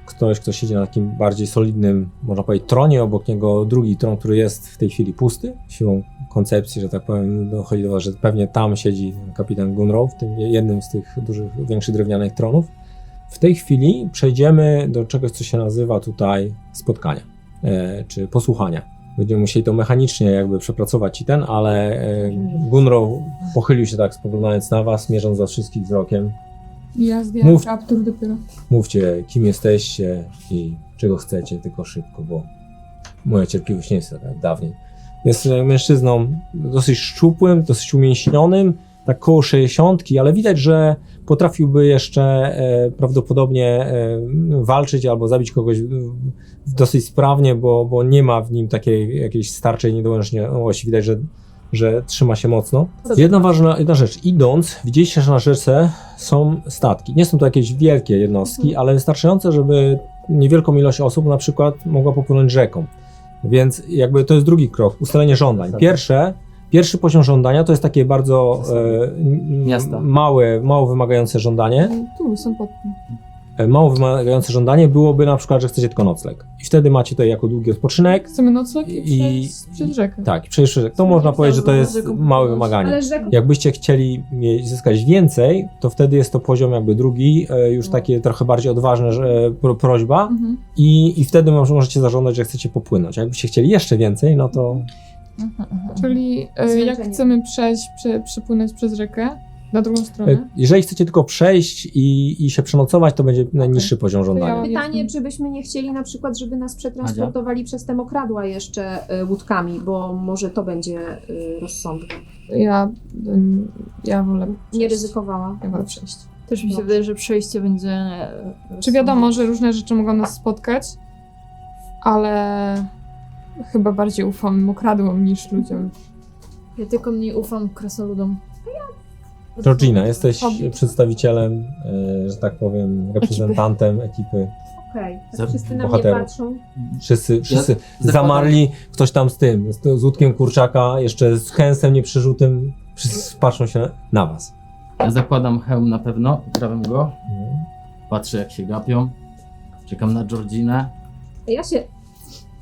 S2: ktoś, kto siedzi na takim bardziej solidnym, można powiedzieć, tronie, obok niego drugi tron, który jest w tej chwili pusty. Siłą koncepcji, że tak powiem, dochodzi do was, że pewnie tam siedzi kapitan Gunrow, w tym jednym z tych dużych, większych drewnianych tronów. W tej chwili przejdziemy do czegoś, co się nazywa tutaj spotkania, czy posłuchania. Będziemy musieli to mechanicznie jakby przepracować ale Gunrow pochylił się tak, spoglądając na was, mierząc was wszystkich wzrokiem.
S3: Ja zdjęłam kaptur dopiero.
S2: Mówcie, kim jesteście i czego chcecie, tylko szybko, bo moja cierpliwość nie jest tak jak dawniej. Jest mężczyzną dosyć szczupłym, dosyć umięśnionym, tak koło 60, ale widać, że potrafiłby jeszcze prawdopodobnie walczyć albo zabić kogoś dosyć sprawnie, bo nie ma w nim takiej jakiejś starczej niedołężności. Widać, że trzyma się mocno. Jedna rzecz. Idąc, widzieliście, że na rzece są statki. Nie są to jakieś wielkie jednostki, ale wystarczające, żeby niewielką ilość osób na przykład mogła popłynąć rzeką. Więc jakby to jest drugi krok, ustalenie żądań. Pierwszy poziom żądania to jest takie bardzo mało wymagające żądanie.
S3: Tu są pod tym.
S2: Mało wymagające żądanie byłoby na przykład, że chcecie tylko nocleg. I wtedy macie to jako długi odpoczynek.
S3: Chcemy nocleg i przez rzekę.
S2: Tak, przejść przez rzekę. To można powiedzieć, że to jest małe wymaganie. Jakbyście chcieli zyskać więcej, to wtedy jest to poziom jakby drugi, już takie trochę bardziej odważne prośba i wtedy możecie zażądać, że chcecie popłynąć. Jakbyście chcieli jeszcze więcej, no to...
S3: Czyli jak chcemy przepłynąć przez rzekę na drugą stronę?
S2: Jeżeli chcecie tylko przejść i się przenocować, to będzie najniższy poziom żądania.
S4: Pytanie, czy byśmy nie chcieli na przykład, żeby nas przetransportowali przez te mokradła jeszcze łódkami, bo może to będzie rozsądne.
S3: Ja wolę
S4: nie ryzykowała.
S3: Ja wolę przejść.
S5: Też mi się wydaje, że przejście będzie...
S3: Czy wiadomo, że różne rzeczy mogą nas spotkać, ale chyba bardziej ufam mokradłom niż ludziom.
S5: Ja tylko mniej ufam krasnoludom.
S2: Georgina, jesteś
S3: Hobbit.
S2: przedstawicielem, że tak powiem, reprezentantem ekipy.
S4: Okej,
S6: Za-
S4: tak wszyscy na mnie
S2: bohaterów.
S4: patrzą.
S2: Wszyscy
S6: zakładam-
S2: zamarli, ktoś tam z tym, z łódkiem kurczaka, jeszcze z kęsem nieprzerzutem, wszyscy patrzą się na was.
S6: Ja zakładam hełm na pewno, poprawiam go,
S2: Mhm.
S6: patrzę jak się gapią, czekam na Georginę.
S4: Ja się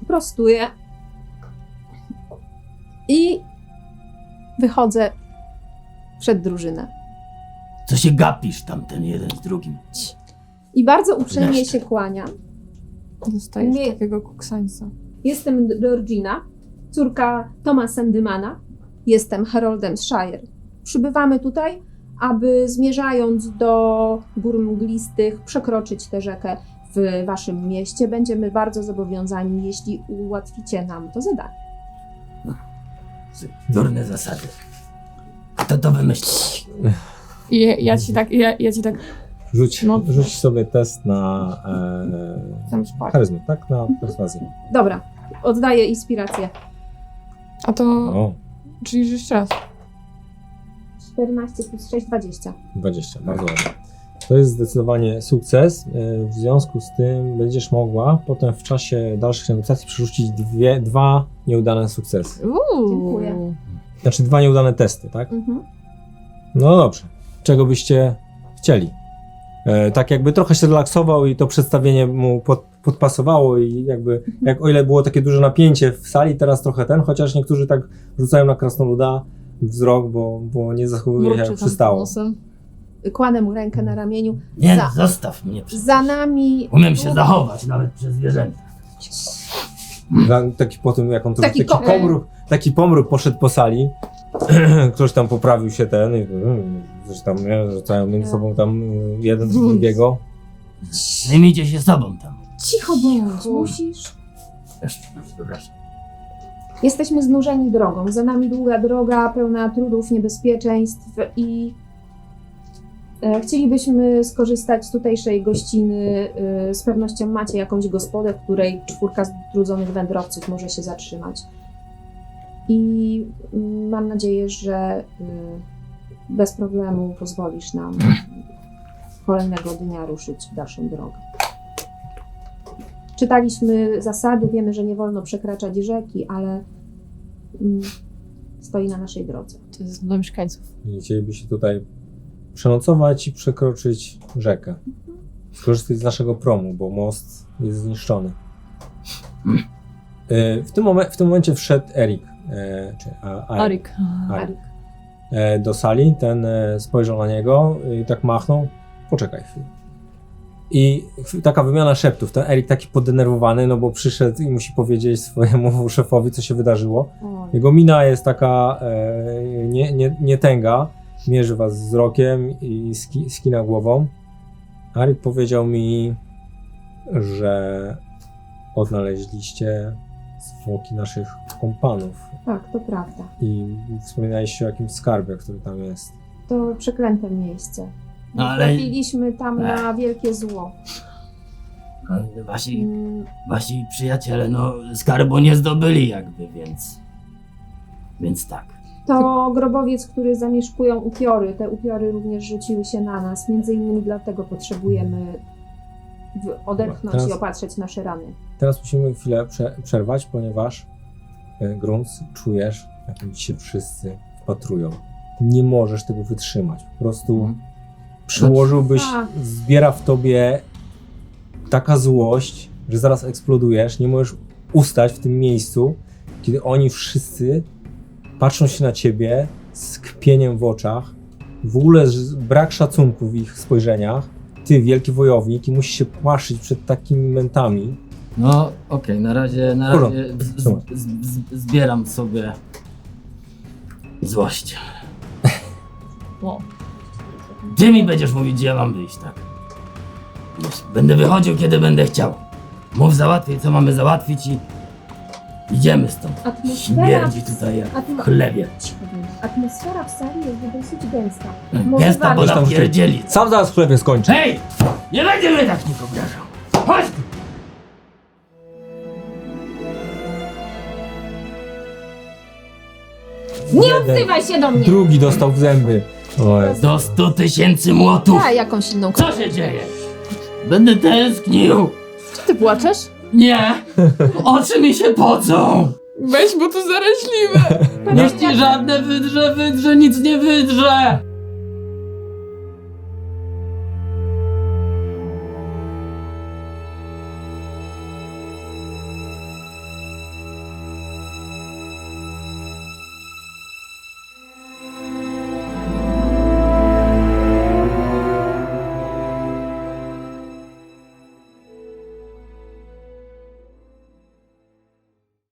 S4: prostuję i wychodzę przed drużynę.
S1: Co się gapisz tam ten jeden z drugim?
S4: I bardzo uprzejmie
S1: Wreszcie.
S4: się kłaniam.
S3: Dostajesz
S4: Nie.
S3: takiego kuksańca.
S4: Jestem Georgina, córka Toma Sandymana. Jestem Haroldem z Shire. Przybywamy tutaj, aby zmierzając do gór mglistych przekroczyć tę rzekę w waszym mieście. Będziemy bardzo zobowiązani, jeśli ułatwicie nam to zadanie.
S1: Durne zasady. Kto to wymyślił?
S3: I ja ci tak
S2: Rzuć,
S3: No.
S2: rzuć sobie test na
S3: tam szpak.
S2: charyzmę, tak? Na perswazję.
S4: Dobra, oddaję inspirację.
S3: A to,
S2: O,
S3: czyli jeszcze raz.
S4: 14 plus 6, 20.
S2: 20, bardzo ładnie. To jest zdecydowanie sukces. W związku z tym będziesz mogła potem w czasie dalszych negocjacji przerzucić dwa nieudane sukcesy.
S4: Dziękuję.
S2: Znaczy 2 nieudane testy, tak?
S4: Mhm.
S2: No dobrze. Czego byście chcieli? Tak jakby trochę się relaksował i to przedstawienie mu podpasowało i jakby, jak o ile było takie duże napięcie w sali, teraz trochę chociaż niektórzy tak rzucają na krasnoluda wzrok, bo nie zachowuje się
S5: Mruczy
S2: jak
S5: tam
S2: przystało.
S5: nosem.
S4: Kładę mu rękę na ramieniu.
S1: Nie,
S4: Za-
S1: zostaw mnie.
S4: Za nami...
S1: Umiem się zachować nawet przez zwierzęta.
S2: Taki po tym, jak on to
S4: Taki
S2: taki pomruk poszedł po sali, ktoś tam poprawił się i coś tam, nie, rzucają między sobą tam jeden z drugiego.
S1: Zajmijcie się sobą tam.
S4: Cicho bądź, musisz.
S1: Przepraszam.
S4: Jesteśmy znużeni drogą. Za nami długa droga, pełna trudów, niebezpieczeństw i chcielibyśmy skorzystać z tutejszej gościny. Z pewnością macie jakąś gospodę, w której 4 strudzonych wędrowców może się zatrzymać. I mam nadzieję, że bez problemu pozwolisz nam kolejnego dnia ruszyć w dalszą drogę. Czytaliśmy zasady, wiemy, że nie wolno przekraczać rzeki, ale stoi na naszej drodze.
S5: To jest dla mieszkańców.
S2: I chcielibyście tutaj przenocować i przekroczyć rzekę. Skorzystać z naszego promu, bo most jest zniszczony. W tym momencie wszedł Erik,
S5: Arik.
S2: Arik. Do sali. Ten spojrzał na niego i tak machnął. Poczekaj chwilę. I taka wymiana szeptów. Ten Erik taki podenerwowany, no bo przyszedł i musi powiedzieć swojemu szefowi, co się wydarzyło. Jego mina jest taka nietęga. Mierzy was wzrokiem i skina głową. Arik powiedział mi, że odnaleźliście zwłoki naszych kompanów
S4: Tak, to prawda.
S2: i wspominaliście o jakimś skarbie, który tam jest.
S4: To przeklęte miejsce.
S1: No, ale-
S4: Trafiliśmy tam na wielkie zło.
S1: Wasi,
S4: Mm,
S1: wasi przyjaciele, no, skarbu nie zdobyli jakby, więc tak.
S4: To grobowiec, który zamieszkują upiory. Te upiory również rzuciły się na nas. Między innymi dlatego potrzebujemy odetchnąć
S2: Teraz-
S4: i opatrzeć nasze rany.
S2: Teraz musimy chwilę przerwać, ponieważ Gruntz, czujesz, jak oni ci się wszyscy wpatrują. Nie możesz tego wytrzymać. Po prostu przyłożyłbyś,
S4: Tak.
S2: zbiera w tobie taka złość, że zaraz eksplodujesz. Nie możesz ustać w tym miejscu, kiedy oni wszyscy patrzą się na ciebie z kpieniem w oczach. W ogóle brak szacunku w ich spojrzeniach. Ty, wielki wojownik, i musisz się płaszczyć przed takimi mentami.
S6: No okej, na razie zbieram sobie złość.
S5: No.
S1: Ty mi będziesz mówić, gdzie ja mam wyjść, tak? Wiesz, będę wychodził, kiedy będę chciał. Mów załatwię, co mamy załatwić i idziemy stąd. Śmierdzi tutaj jak w chlebie.
S4: Atmosfera w sali jest dosyć gęsta.
S1: Gęsta, bo
S2: Gdzieś tam
S1: napierdzieli.
S2: Sam zaraz w chlebie skończę.
S1: Hej! Nie będzie mnie tak nikt obrażał. Chodź tu!
S4: Nie odzywaj się do mnie!
S2: Drugi dostał w zęby. O jest.
S1: Do 100 000 młotów!
S5: A, jakąś inną
S1: Co się dzieje? Będę tęsknił!
S5: Czy ty płaczesz?
S1: Nie! Oczy mi się pocą!
S3: Weź, bo to zaraźliwe.
S1: Jeśli żadne wydrze, nic nie wydrze!